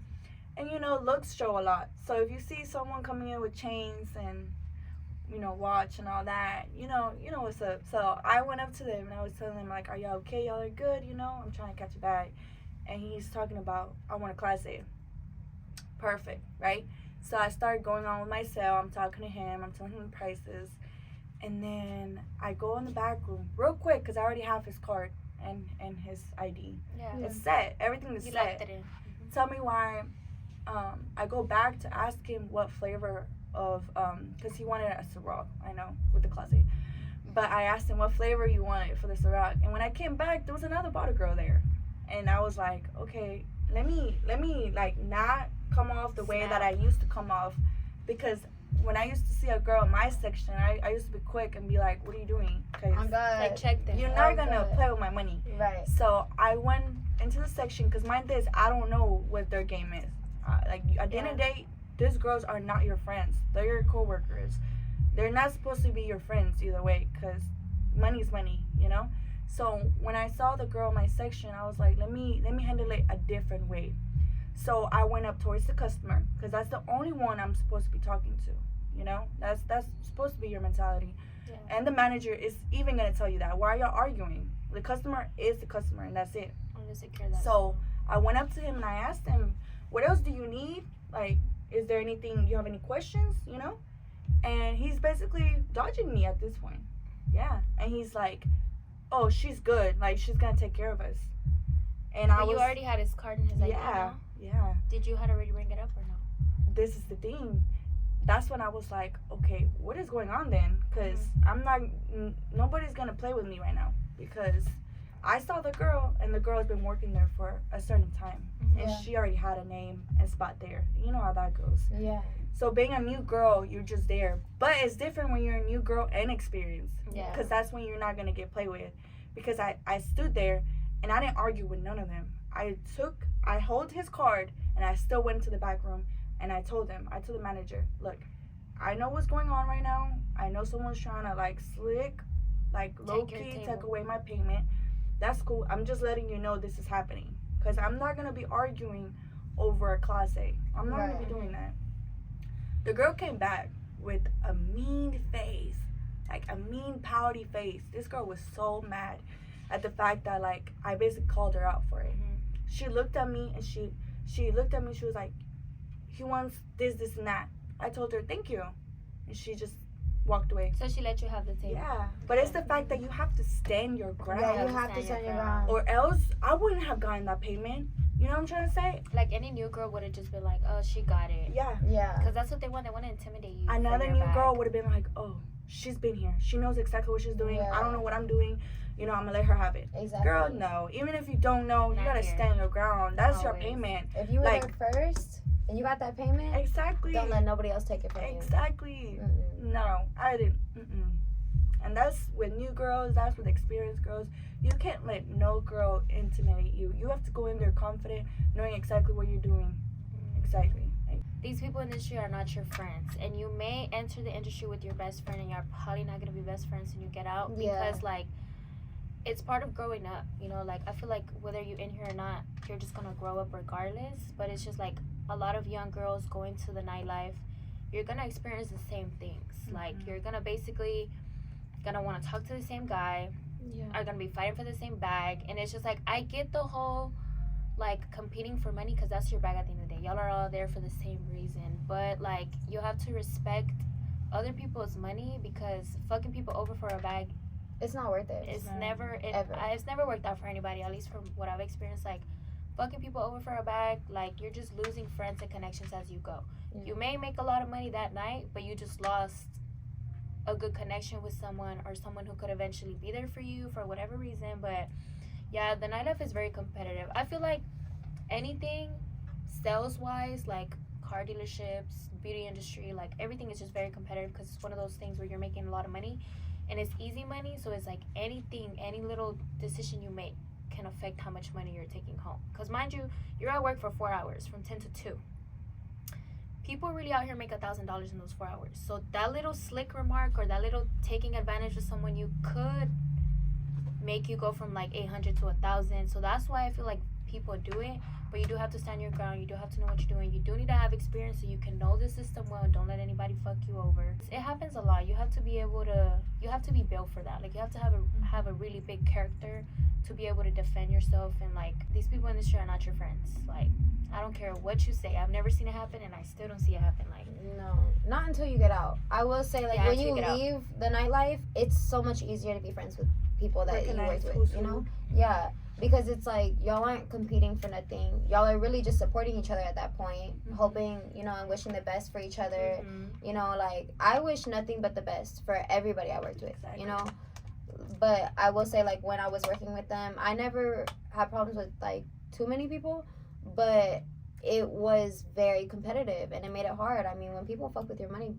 and looks show a lot. So if you see someone coming in with chains and watch and all that, you know what's up. So I went up to them and I was telling them, like, are y'all okay? Y'all are good, I'm trying to catch a bag. And he's talking about, I want a class A. Perfect, right? So I started going on with my sale. I'm talking to him. I'm telling him the prices. And then I go in the back room real quick because I already have his card and his ID. Yeah. It's set. Everything is You set. locked it in. Tell me why. I go back to ask him what flavor of, because he wanted a Ciroc, I know, with the class A. But I asked him what flavor you wanted for the Ciroc. And when I came back, there was another bottle girl there. And I was like, okay, let me like not come off the way that I used to come off, because when I used to see a girl in my section, I used to be quick and be like, what are you doing? Because Like, check them. you're not gonna play with my money. Right. So I went into the section, because mind this, I don't know what their game is. Like, at the end of the day, these girls are not your friends. They're your coworkers. They're not supposed to be your friends either way, because money's money, So when I saw the girl in my section, I was like, let me handle it a different way. So I went up towards the customer, because that's the only one I'm supposed to be talking to. That's supposed to be your mentality. Yeah. And the manager is even gonna tell you that. Why are y'all arguing? The customer is the customer, and that's it. I'm gonna secure that. So I went up to him and I asked him, what else do you need? Like, is there anything, you have any questions, And he's basically dodging me at this point. Yeah. And he's like, oh, she's good. Like, she's going to take care of us. And But you already had his card and his ID. Yeah. No? Yeah. Did you had already bring it up or no? This is the thing. That's when I was like, okay, what is going on then? Because nobody's going to play with me right now. Because I saw the girl, and the girl has been working there for a certain time. And she already had a name and spot there. You know how that goes. Yeah. So being a new girl, you're just there. But it's different when you're a new girl and experienced. Yeah. Because that's when you're not going to get played with. Because I stood there, and I didn't argue with none of them. I held his card, and I still went into the back room, and I told the manager, look, I know what's going on right now. I know someone's trying to, like, slick, like, low-key take away my payment. That's cool. I'm just letting you know this is happening. Because I'm not going to be arguing over a class A. I'm not going to be doing that. The girl came back with a mean face. Like, a mean, pouty face. This girl was so mad at the fact that, like, I basically called her out for it. She looked at me, and she looked at me. She was like, he wants this, this, and that. I told her, thank you. And she just walked away. So she let you have the table. Yeah. But it's the fact that you have to stand your ground. Yeah, you have to stand your ground. Or else, I wouldn't have gotten that payment. You know what I'm trying to say? Like, any new girl would have just been like, oh, she got it. Yeah. Yeah. Because that's what they want. They want to intimidate you. Another new girl would have been like, oh, she's been here. She knows exactly what she's doing. Yeah. I don't know what I'm doing. I'm going to let her have it. Exactly. Girl, no. Even if you don't know, you got to stand your ground. That's your payment. If you were there first and you got that payment, exactly. Don't let nobody else take it from you. Exactly. Mm-mm. No, I didn't. And that's with new girls. That's with experienced girls. You can't let no girl intimidate you. You have to go in there confident, knowing exactly what you're doing. Exactly. These people in the industry are not your friends, and you may enter the industry with your best friend, and you're probably not gonna be best friends when you get out. Because like, it's part of growing up. Like, I feel like whether you're in here or not, you're just gonna grow up regardless. But it's just like a lot of young girls going to the nightlife, you're gonna experience the same things. Like, you're gonna basically gonna want to talk to the same guy. Are gonna be fighting for the same bag, and it's just like, I get the whole like competing for money, because that's your bag at the end of the day. Y'all are all there for the same reason, but like, you have to respect other people's money, because fucking people over for a bag, it's not worth it. It's never worked out for anybody, at least from what I've experienced. Like, fucking people over for a bag, like, you're just losing friends and connections as you go. You may make a lot of money that night, but you just lost a good connection with someone, or someone who could eventually be there for you for whatever reason. But yeah, the nightlife is very competitive. I feel like anything sales wise, like car dealerships, beauty industry, like, everything is just very competitive, because it's one of those things where you're making a lot of money, and it's easy money. So it's like, any little decision you make can affect how much money you're taking home. Because mind you, you're at work for 4 hours from 10 to 2. People really out here make $1,000 in those 4 hours. So that little slick remark or that little taking advantage of someone, you could make you go from like 800 to 1,000. So that's why I feel like people do it. But you do have to stand your ground. You do have to know what you're doing. You do need to have experience so you can know the system well and don't let anybody fuck you over. It happens a lot. You have to be able to, you have to be built for that. Like, you have to have a really big character to be able to defend yourself. And like, these people in the street are not your friends. Like, I don't care what you say. I've never seen it happen, and I still don't see it happen. Like, no, not until you get out. I will say, like, Yeah, when until you you get out. leave the nightlife, it's so much easier to be friends with people that you Recognize work who's with, you know? who. Yeah, because it's like, y'all aren't competing for nothing. Y'all are really just supporting each other at that point, hoping, you know, and wishing the best for each other. You know, like, I wish nothing but the best for everybody I worked with, Exactly. you know? But I will say, like, when I was working with them, I never had problems with, like, too many people, but it was very competitive, and it made it hard. I mean, when people fuck with your money,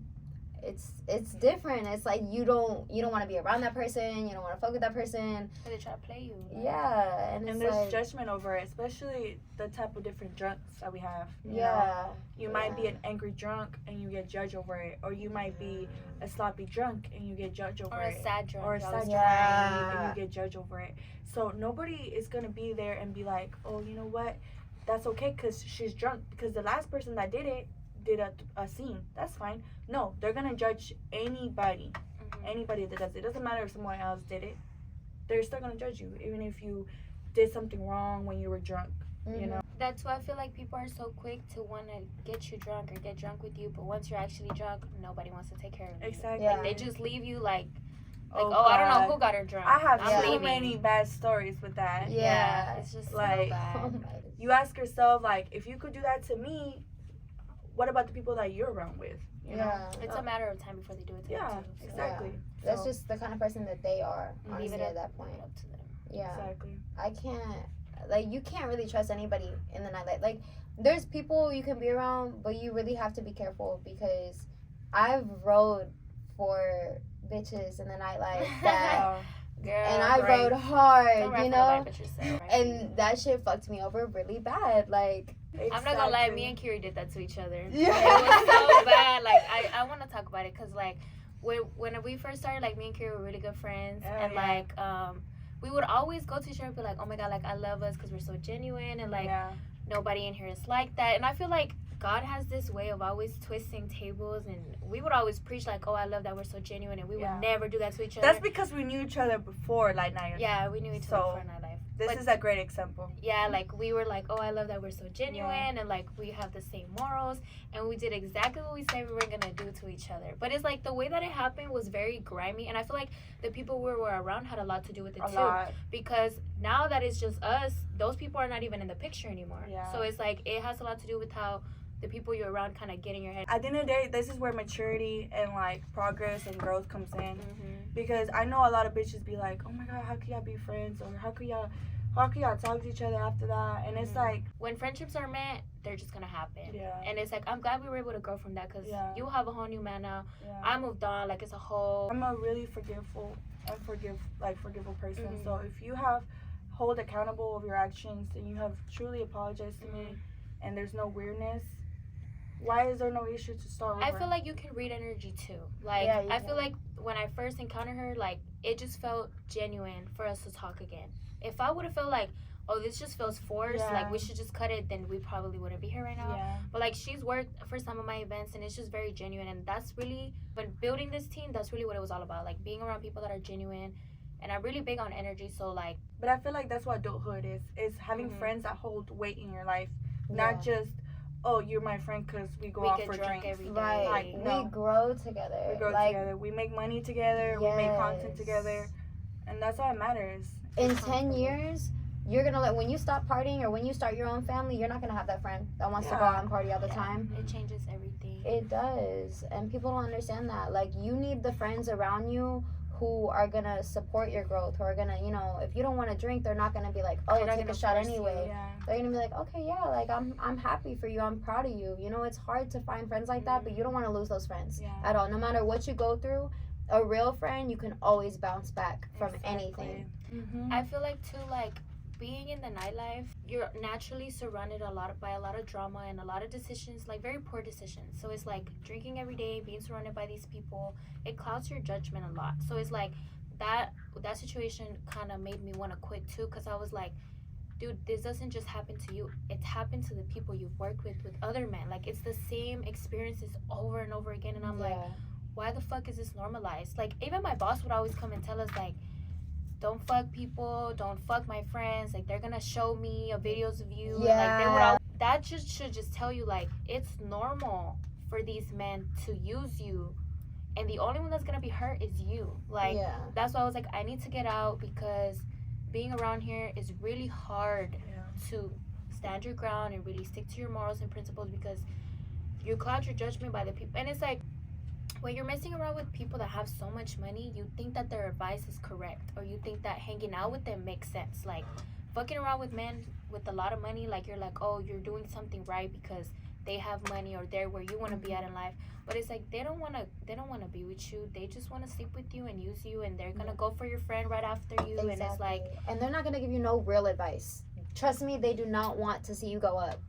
it's different. It's like you don't want to be around that person. You don't want to fuck with that person. they try to play you. Yeah, and it's And there's like, judgment over it, especially the type of different drunks that we have. You know? yeah, You might be an angry drunk and you get judged over it, or you might be a sloppy drunk and you get judged over Or it, a sad drunk. or a you sad always drunk Yeah. and you get judged over it. So nobody is gonna be there and be like, oh, you know what, that's okay because she's drunk, because the last person that did it did a scene. That's fine. No, they're gonna judge anybody that does it. It doesn't matter if someone else did it. They're still gonna judge you, even if you did something wrong when you were drunk. You know. That's why I feel like people are so quick to want to get you drunk or get drunk with you, but once you're actually drunk, nobody wants to take care of you. Exactly. Yeah. They just leave you like Oh, I don't know God. who got her drunk. I have I'm so leaving. many bad stories with that. Yeah. It's just Like, so bad. Oh my You ask yourself, like, if you could do that to me, what about the people that you're around with? You know? Yeah. It's a matter of time before they do it to Yeah, you too. So exactly. That's So, just the kind of person that they are, leave honestly, it at that point. up to them. Yeah. exactly. I can't, like, you can't really trust anybody in the nightlife. Like, there's people you can be around, but you really have to be careful, because I've rode for bitches in the nightlife that, Girl, and I right. rode don't hard, ride you for know? nobody but yourself, right? And that shit fucked me over really bad. Like, I'm not gonna lie, me and Kiri did that to each other. Yeah. It was so bad. Like, I want to talk about it because, like, when we first started, like, me and Kiri were really good friends. And, yeah. like, we would always go to each other and be like, oh, my God, like, I love us because we're so genuine. And, like, nobody in here is like that. And I feel like God has this way of always twisting tables. And we would always preach, like, oh, I love that we're so genuine. And we would never do that to each other. That's because we knew each other before Light Night. Yeah, we knew each So, other before nightlife. This But- is a great example. Yeah, like, we were like, oh, I love that we're so genuine, and, like, we have the same morals, and we did exactly what we said we were gonna do to each other. But it's like the way that it happened was very grimy, and I feel like the people we were around had a lot to do with it A too. lot. Because now that it's just us, those people are not even in the picture anymore. Yeah. So it's like it has a lot to do with how the people you're around kind of get in your head. At the end of the day, this is where maturity and, like, progress and growth comes in. Mm-hmm. Because I know a lot of bitches be like, oh my God, how could y'all be friends? Or how could y'all talk to each other after that? And it's like, When friendships are meant, they're just gonna happen. Yeah. And it's like, I'm glad we were able to grow from that, because you have a whole new man now. I moved on. Like, it's a whole. I'm a really forgiveful person. Mhm. So if you have hold accountable of your actions and you have truly apologized to me, and there's no weirdness, why is there no issue to start over? I feel like you can read energy too. Like, Yeah, you I feel can. like when I first encountered her, like, it just felt genuine for us to talk again. If I would have felt like, oh, this just feels forced, like, we should just cut it, then we probably wouldn't be here right now. Yeah. But, like, she's worked for some of my events, and it's just very genuine. And that's really, when building this team, that's really what it was all about. Like, being around people that are genuine. And I'm really big on energy, so, like. But I feel like that's what adulthood is having Mhm. friends that hold weight in your life, not just, oh, you're my friend because we go We out get for drunk drinks. every day. right. Like, no. We grow together. We grow like, together. We make money together. We make content Yes. together, and that's all that matters. In It's 10 comfortable. years, you're gonna when you stop partying, or when you start your own family, you're not gonna have that friend that wants to go Yeah. out and party all the Yeah, time. It changes everything. It does, and people don't understand that. Like, you need the friends around you who are gonna support your growth, who are gonna, you know, if you don't want to drink, they're not gonna be like, oh, They're not take a gonna shot force you. anyway. Yeah. They're gonna be like, okay, yeah, like, I'm happy for you, I'm proud of you. You know, it's hard to find friends like that, but you don't want to lose those friends Yeah. at all. No matter what you go through, a real friend, you can always bounce back from anything. Mm-hmm. I feel like, too, like, being in the nightlife, you're naturally surrounded by a lot of drama and a lot of decisions, like very poor decisions. So it's like drinking every day, being surrounded by these people, it clouds your judgment a lot. So it's like that situation kind of made me want to quit too, because I was like, dude, this doesn't just happen to you. It's happened to the people you've worked with other men. Like, it's the same experiences over and over again. And I'm like, why the fuck is this normalized? Like, even my boss would always come and tell us, like, don't fuck people, don't fuck my friends. Like, they're gonna show me videos of you. Yeah. Like, they would all, that just should just tell you, like, it's normal for these men to use you. And the only one that's gonna be hurt is you. Like, that's why I was like, I need to get out, because being around here is really hard to stand your ground and really stick to your morals and principles, because you cloud your judgment by the people. And it's like, when you're messing around with people that have so much money, you think that their advice is correct, or you think that hanging out with them makes sense. Like, fucking around with men with a lot of money, like, you're like, oh, you're doing something right because they have money or they're where you want to be at in life. But it's like, they don't want to be with you. They just want to sleep with you and use you, and they're gonna go for your friend right after you. Exactly. And it's like, and they're not gonna give you no real advice. Trust me, they do not want to see you go up.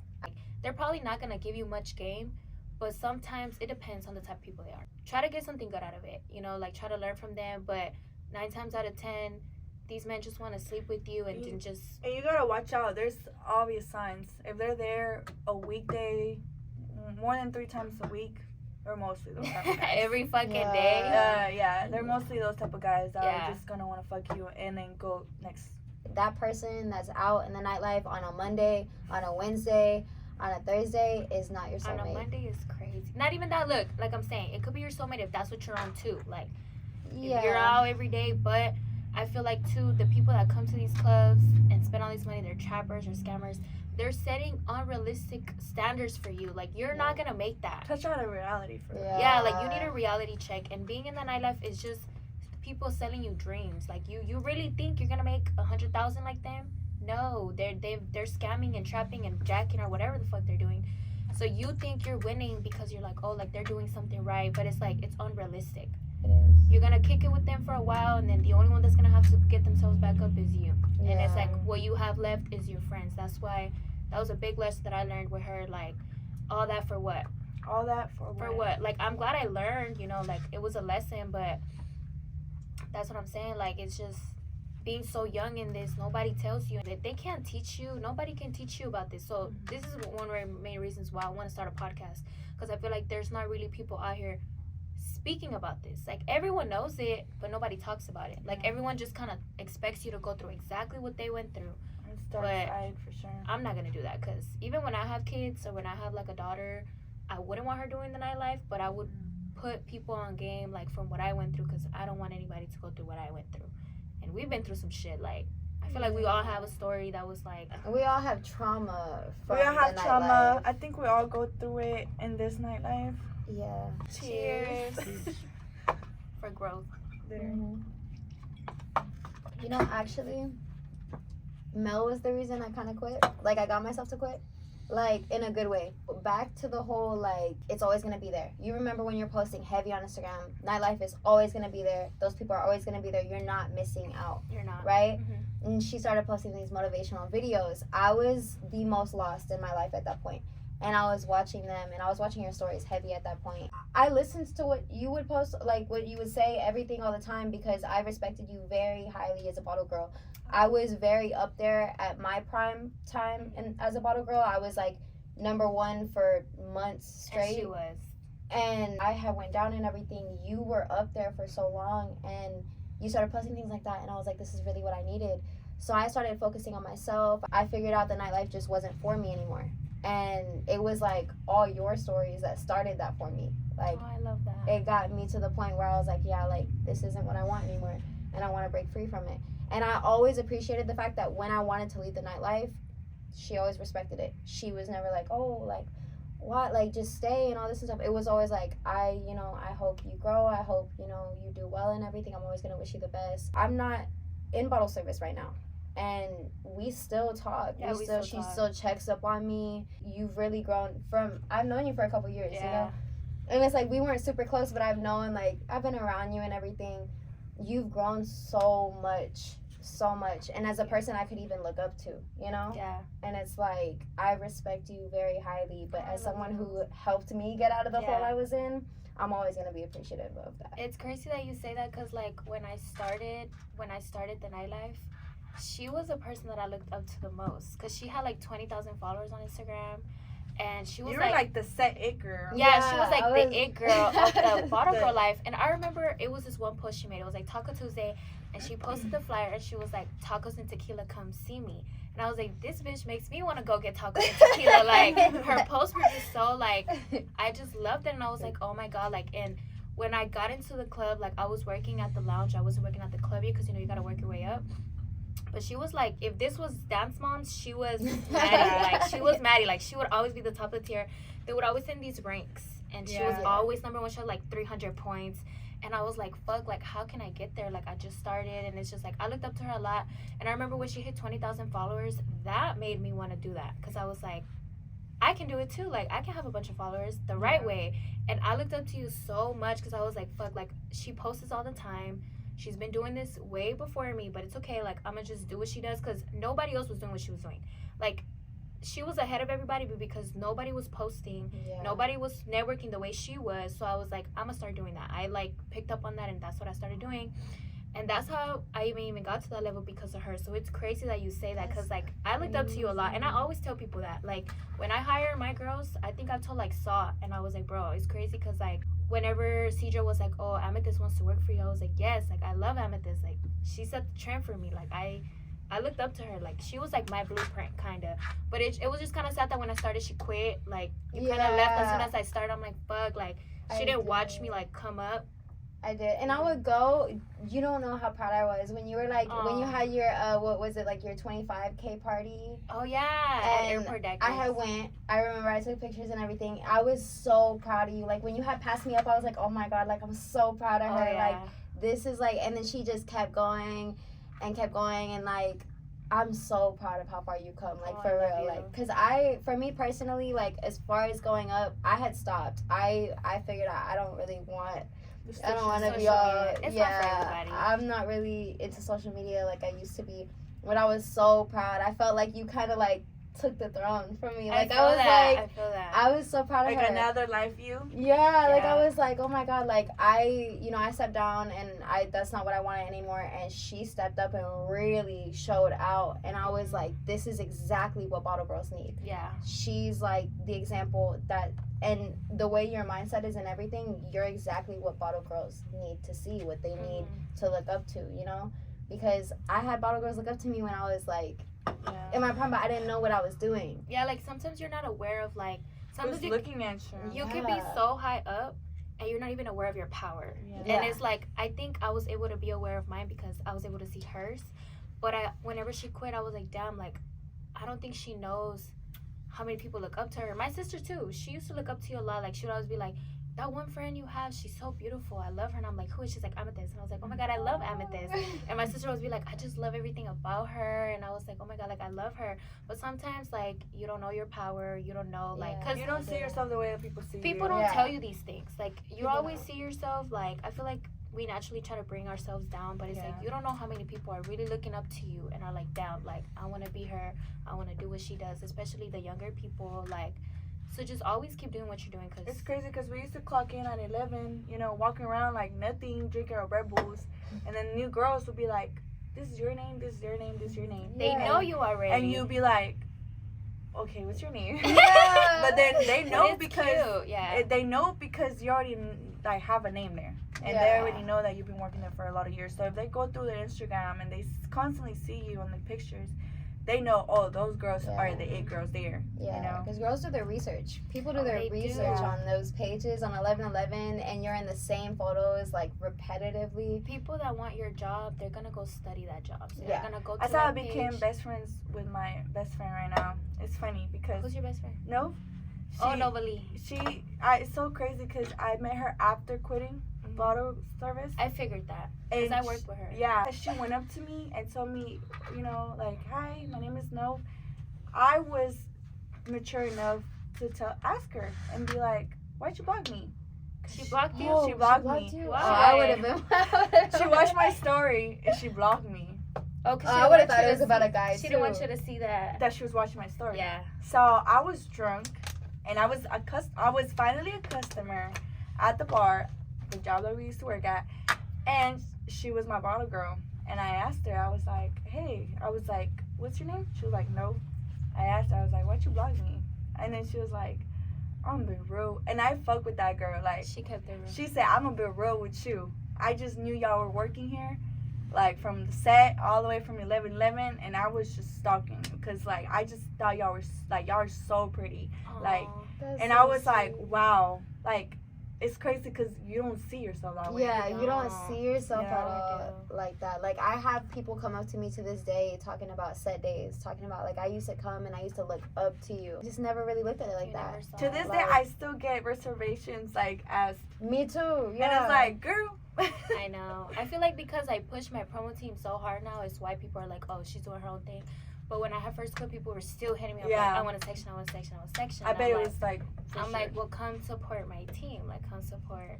They're probably not gonna give you much game, but sometimes it depends on the type of people they are. Try to get something good out of it, you know, like, try to learn from them. But 9 times out of 10, these men just want to sleep with you and then just. And you gotta watch out. There's obvious signs. If they're there a weekday, more than 3 times a week, they're mostly those type of guys. Every fucking day. They're mostly those type of guys that are just gonna want to fuck you and then go next. That person that's out in the nightlife on a Monday, on a Wednesday, on a Thursday is not your soulmate. On a Monday is crazy. Not even that. Look, like I'm saying, it could be your soulmate if that's what you're on too. Like, if you're out every day. But I feel like too, the people that come to these clubs and spend all this money, they're trappers or scammers. They're setting unrealistic standards for you. Like, you're not gonna make that. Touch out of reality for real. Yeah, like, you need a reality check. And being in the nightlife is just people selling you dreams. Like, you really think you're gonna make 100,000 like them? No, they're scamming and trapping and jacking or whatever the fuck they're doing. So you think you're winning because you're like, oh, like, they're doing something right, but it's like, it's unrealistic. It is. You're gonna kick it with them for a while, and then the only one that's gonna have to get themselves back up is you. And it's like, what you have left is your friends. That's why that was a big lesson that I learned with her. Like, all that for what? All that for what? Like, I'm glad I learned, you know, like, it was a lesson, but that's what I'm saying. Like, it's just being so young in this, nobody tells you. They can't teach you. Nobody can teach you about this. So this is one of the main reasons why I want to start a podcast, because I feel like there's not really people out here speaking about this. Like, everyone knows it, but nobody talks about it. Like, everyone just kind of expects you to go through exactly what they went through. It's dark side for sure. I'm not gonna do that, because even when I have kids or when I have like a daughter, I wouldn't want her doing the nightlife, but I would put people on game, like, from what I went through, because I don't want anybody to go through what I went through. And we've been through some shit. Like, I feel like we all have a story that was like, we all have trauma from we all have the trauma. nightlife. I think we all go through it in this nightlife. Yeah. cheers for growth. You know, actually, Mel was the reason I kind of quit. Like, I got myself to quit. Like, in a good way. Back to the whole, like, it's always going to be there. You remember when you're posting heavy on Instagram, nightlife is always going to be there. Those people are always going to be there. You're not missing out. You're not. Right? And she started posting these motivational videos. I was the most lost in my life at that point. And I was watching them, and I was watching your stories heavy at that point. I listened to what you would post, like, what you would say, everything all the time, because I respected you very highly as a bottle girl. I was very up there at my prime time, and as a bottle girl, I was like #1 for months straight. And she was. And I had went down and everything. You were up there for so long, and you started posting things like that, and I was like, this is really what I needed. So I started focusing on myself. I figured out the nightlife just wasn't for me anymore. And it was like all your stories that started that for me. Like, oh, I love that. It got me to the point where I was like, yeah, like, this isn't what I want anymore, and I want to break free from it. And I always appreciated the fact that when I wanted to leave the nightlife, she always respected it. She was never like, oh, like, what, like, just stay and all this and stuff. It was always like, I hope you grow. I hope, you do well and everything. I'm always going to wish you the best. I'm not in bottle service right now. And we still talk. Yeah, She still checks up on me. You've really grown from, I've known you for a couple years, you know? And it's like, we weren't super close, but I've known, like, I've been around you and everything. You've grown so much so much, and as a person I could even look up to, you know. Yeah. And it's like, I respect you very highly, but I as love someone you. who helped me get out of the Yeah. hole I was in, I'm always gonna be appreciative of that. It's crazy that you say that, because like when I started the nightlife, she was a person that I looked up to the most, because she had like 20,000 followers on Instagram, and she was You were like the set it girl. yeah, she was like I the was- it girl of the bottle The- girl life. And I remember it was this one post she made. It was like Taco Tuesday, and she posted the flyer, and she was like, tacos and tequila, come see me. And I was like, this bitch makes me want to go get tacos and tequila. Like, her posts were just so like, I just loved it, and I was like, oh my god. Like, and when I got into the club, like, I was working at the lounge. I wasn't working at the club yet, because you know you gotta work your way up. But she was like, if this was Dance Moms, she was Maddie. Like, she was Maddie. Like, she would always be the top of the tier. They would always send these ranks, and she was Yeah. always number one. She had like 300 points. And I was like, fuck, like, how can I get there? Like, I just started, and it's just like, I looked up to her a lot. And I remember when she hit 20,000 followers, that made me want to do that, because I was like, I can do it too. Like, I can have a bunch of followers the right way. And I looked up to you so much, because I was like, fuck, like, she posts all the time. She's been doing this way before me, but it's okay. Like, I'm gonna just do what she does, because nobody else was doing what she was doing. Like, she was ahead of everybody, but because nobody was posting, Yeah. nobody was networking the way she was. So I was like, I'm gonna start doing that. I like picked up on that, and that's what I started doing. And that's how I even got to that level, because of her. So it's crazy that you say that, because like, I looked up to you a lot, and I always tell people that. Like, when I hire my girls, I think I've told like Saw, and I was like, bro, it's crazy, because like, whenever Cedra was like, oh, Amethyst wants to work for you, I was like, yes, like, I love Amethyst. Like, she set the trend for me. Like, I looked up to her. Like, she was like my blueprint, kind of. But it was just kind of sad that when I started, she quit. Like, you kind of left as soon as I started. I'm like, fuck. Like, she didn't watch me like come up. I did, and I would go. You don't know how proud I was when you were like, when you Aw. had your what was it, like your 25K party. Oh yeah, at And Airport Deck. I had went. I remember I took pictures and everything. I was so proud of you. Like, when you had passed me up, I was like, oh my god, like, I'm so proud of Oh her. yeah. Like, this is like, and then she just kept going, and like, I'm so proud of how far you come. Like, Oh, for I love real. you. Like, cause for me personally, like, as far as going up, I had stopped. I figured out I don't really want. I don't want to be Social all. media. It's not for Yeah, everybody. I'm not really into social media like I used to be. But I was so proud. I felt like you kind of like took the throne from me. Like, I was I like, feel that. I was so proud of Like her. another life view. Yeah, like, Yeah. I was like, oh my god, like, I stepped down, and that's not what I wanted anymore, and she stepped up and really showed out, and I was like, this is exactly what bottle girls need. Yeah. She's like the example that, and the way your mindset is and everything, you're exactly what bottle girls need to see, what they need to look up to, you know? Because I had bottle girls look up to me when I was like in my prime, but I didn't know what I was doing. Yeah, like, sometimes you're not aware of, like, sometimes Who's you looking at you? you could be so high up, and you're not even aware of your power. Yeah. And it's like, I think I was able to be aware of mine, because I was able to see hers. But whenever she quit, I was like, damn, like, I don't think she knows how many people look up to her. My sister too, she used to look up to you a lot. Like, she would always be like, that one friend you have, she's so beautiful, I love her. And I'm like, who is? She's like, Amethyst. And I was like, oh my god, I love Amethyst. And my sister would always be like, I just love everything about her. And I was like, oh my god, like, I love her. But sometimes, like, you don't know your power, you don't know, like, Yeah. because You don't see yourself the way that people see people you. don't Yeah. tell you these things. Like, you People always don't. see yourself, like, I feel like we naturally try to bring ourselves down, but it's like, Yeah. you don't know how many people are really looking up to you and are like, damn, like, I want to be her, I want to do what she does, especially the younger people. Like, so just always keep doing what you're doing, because It's crazy because we used to clock in at 11, you know, walking around like nothing, drinking our Red Bulls. And then new girls would be like, this is your name, this is your name, this is your name. they Yeah. know you already. And you'd be like, okay, what's your name? Yeah. But then they But know it's because cute, yeah. they know because you already like have a name there, and they Yeah. already know that you've been working there for a lot of years. So if they go through their Instagram and they constantly see you on the pictures, they know, oh, those girls are Yeah. the it girls there. Yeah, You know. because girls do their research. People do Oh, their they do. research Yeah. on those pages on 1111, and you're in the same photos like repetitively. People that want your job, they're gonna go study that job. So Yeah. they're gonna go to That's how I that became page. best friends with my best friend right now. It's funny because Who's your best friend? no, Oh, Novali. it's so crazy because I met her after quitting bottle service. I figured that, And because I worked with her. Yeah, she went up to me and told me, you know, like, hi, my name is Nov. I was mature enough to ask her and be like, why'd you block me? She blocked you? She blocked me. You? Why? Oh, I would have been. She watched my story and she blocked me. Oh, cause I would have thought it was about a guy She too. didn't want you to see that. That she was watching my story. Yeah. So I was drunk, and I was finally a customer at the bar, the job that we used to work at, and she was my bottle girl. And I asked her, I was like, hey, what's your name? She was like, no. I asked her, I was like, why'd you block me? And then she was like, I'm gonna be real. And I fuck with that girl. Like, She kept it real. she said, I'm gonna be real with you. I just knew y'all were working here, like from the set all the way from 11:11, and I was just stalking because like I just thought y'all are so pretty, like, Aw. and I was like, wow, like it's crazy because you don't see yourself that way. Yeah, you don't No. see yourself No, at I all like that. Like, I have people come up to me to this day talking about set days, talking about, like, I used to come and I used to look up to you. Just never really looked at it like You that. never saw To it. this Like- day, I still get reservations like as, Me too, and yeah. it's like, girl. I know. I feel like because I push my promo team so hard now, it's why people are like, oh, she's doing her own thing. But when I had first quit, people were still hitting me up Yeah. like, I want a section, I want a section, I want a section. I And bet I'm it like, was like. for I'm sure. like, well, come support my team. Like, come support.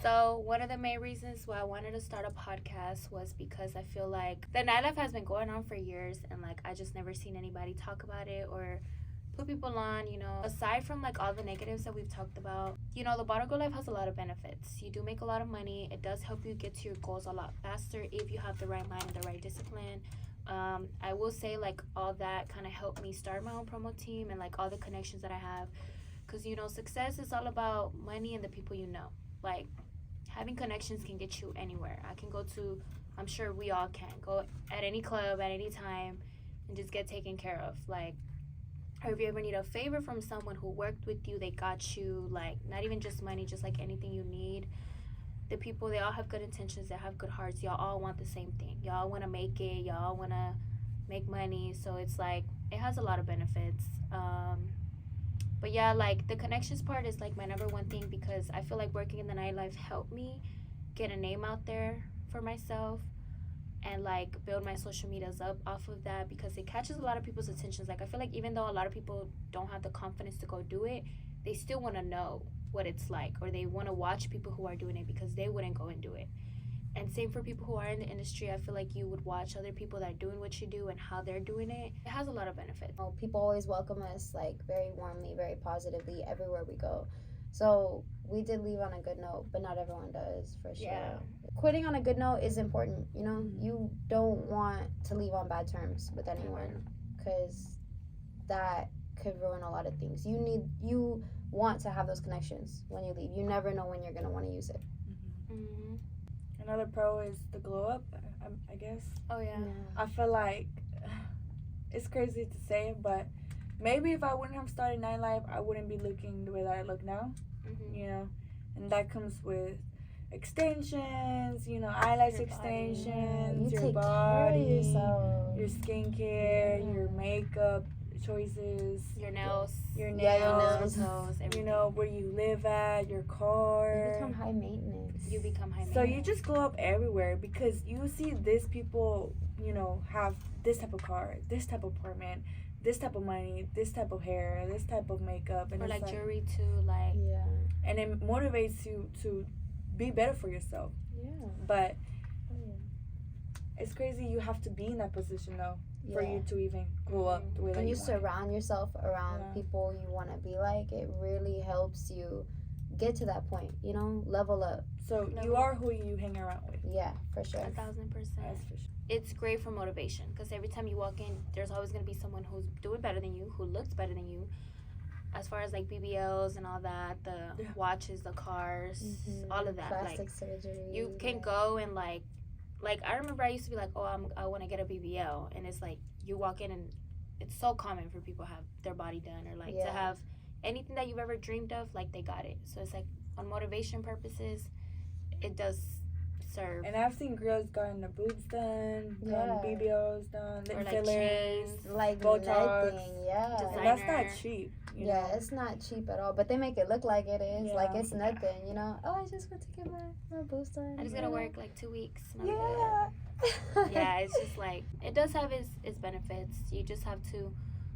So, one of the main reasons why I wanted to start a podcast was because I feel like the nightlife has been going on for years, and like, I just never seen anybody talk about it or put people on, you know. Aside from like all the negatives that we've talked about, you know, the bottle girl life has a lot of benefits. You do make a lot of money. It does help you get to your goals a lot faster if you have the right mind and the right discipline. I will say, like, all that kind of helped me start my own promo team and like all the connections that I have, because you know, success is all about money and the people you know. Like, having connections can get you anywhere. I can go to, I'm sure we all can go at any club at any time and just get taken care of. Like, or if you ever need a favor from someone who worked with you, they got you. Like, not even just money, just like anything you need. The people, they all have good intentions, they have good hearts. Y'all all want the same thing. Y'all want to make it, y'all want to make money. So it's like, it has a lot of benefits. But yeah, like, the connections part is like my number one thing, because I feel like working in the nightlife helped me get a name out there for myself and like build my social medias up off of that, because it catches a lot of people's attentions. Like, I feel like even though a lot of people don't have the confidence to go do it, they still want to know what it's like, or they want to watch people who are doing it because they wouldn't go and do it. And same for people who are in the industry. I feel like you would watch other people that are doing what you do and how they're doing it. It has a lot of benefits. Oh, people always welcome us, like, very warmly, very positively everywhere we go. So we did leave on a good note, but not everyone does, for sure. Yeah. Quitting on a good note is important, you know? You don't want to leave on bad terms with anyone, because that could ruin a lot of things. You want to have those connections when you leave. You never know when you're going to want to use it. Mm-hmm. Another pro is the glow up, I guess. Oh, yeah. I feel like it's crazy to say, but maybe if I wouldn't have started nightlife, I wouldn't be looking the way that I look now, Mm-hmm. you know? And that comes with extensions, you know, eyelash Your body. extensions, You your take body, care of yourself. your skincare, your makeup choices, Your nails. your Yeah, your nails, nails. you know, where you live at, your You car. become high maintenance. You become high So maintenance. you just glow up everywhere because you see these people, you know, have this type of car, this type of apartment, this type of money, this type of hair, this type of makeup, and Or it's like jewelry too, like. Yeah. and it motivates you to be better for yourself. Yeah. But Oh, yeah. it's crazy you have to be in that position though for Yeah. you to even glow up the way that When you want. surround yourself around Yeah. people you want to be like, it really helps you get to that point, you know, level up. So you are who you hang around with. Yeah, for sure. 1,000%. That's for sure. It's great for motivation, because every time you walk in, there's always going to be someone who's doing better than you, who looks better than you. As far as like BBLs and all that, the Yeah. watches, the cars, Mhm. all of that. Plastic Like, surgery. you can go and like I remember I used to be like, oh, I want to get a BBL, and it's like you walk in and it's so common for people to have their body done, or like to Yeah. have anything that you've ever dreamed of, like they got it. So it's like, on motivation purposes, it does serve. And I've seen girls gotten their boobs done, Yeah. gotten BBLs done, Or lip like fillers. chains. Like Botox. nothing, yeah. Design- And that's not Designer. cheap. You Yeah, know? it's not cheap at all, but they make it look like it is. Like Yeah. it's nothing, you know? Oh, I just went to get my boobs done. I just you gotta know? work like 2 weeks. And I'm Yeah. good. Yeah, it's just like, it does have its benefits. You just have to,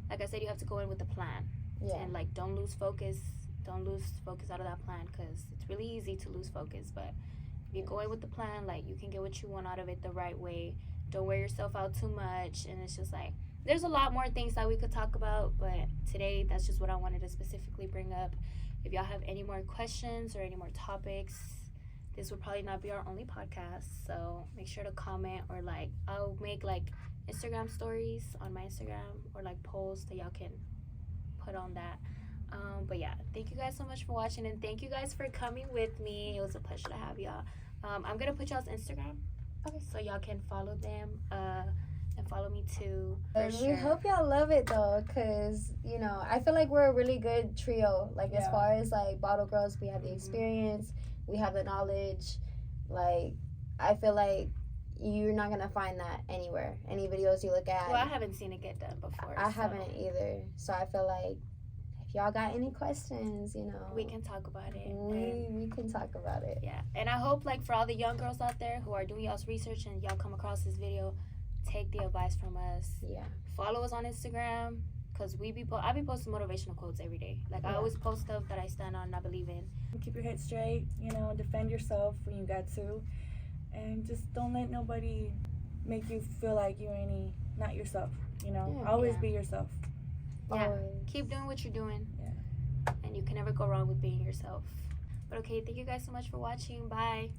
like I said, you have to go in with a plan. Yeah. And like, don't lose focus out of that plan, because it's really easy to lose focus. But if you go in with the plan, like, you can get what you want out of it the right way. don't wear yourself out too much. And it's just like, there's a lot more things that we could talk about, but today that's just what I wanted to specifically bring up. If y'all have any more questions or any more topics, this would probably not be our only podcast, so make sure to comment, or like I'll make like Instagram stories on my Instagram, or like polls that y'all can put on that. But yeah, thank you guys so much for watching, and thank you guys for coming with me. It was a pleasure to have y'all. I'm gonna put y'all's Instagram, Okay. so y'all can follow them and follow me too. We hope y'all love it though, cause you know I feel like we're a really good trio. Like as far as like bottle girls, we have the experience, we have the knowledge. Like I feel like you're not gonna find that anywhere. Any videos you look at. Well, I haven't seen it get done before. I haven't either. So I feel like if y'all got any questions, you know, we can talk about it. We can talk about it. Yeah, and I hope like for all the young girls out there who are doing y'all's research and y'all come across this video, take the advice from us. Yeah. Follow us on Instagram, because I be posting motivational quotes every day. Like I always post stuff that I stand on and I believe in. Keep your head straight, you know, defend yourself when you got to, and just don't let nobody make you feel like you're not yourself, you know. Always be yourself. Yeah. Always. Keep doing what you're doing. Yeah. And you can never go wrong with being yourself. But okay, thank you guys so much for watching. Bye.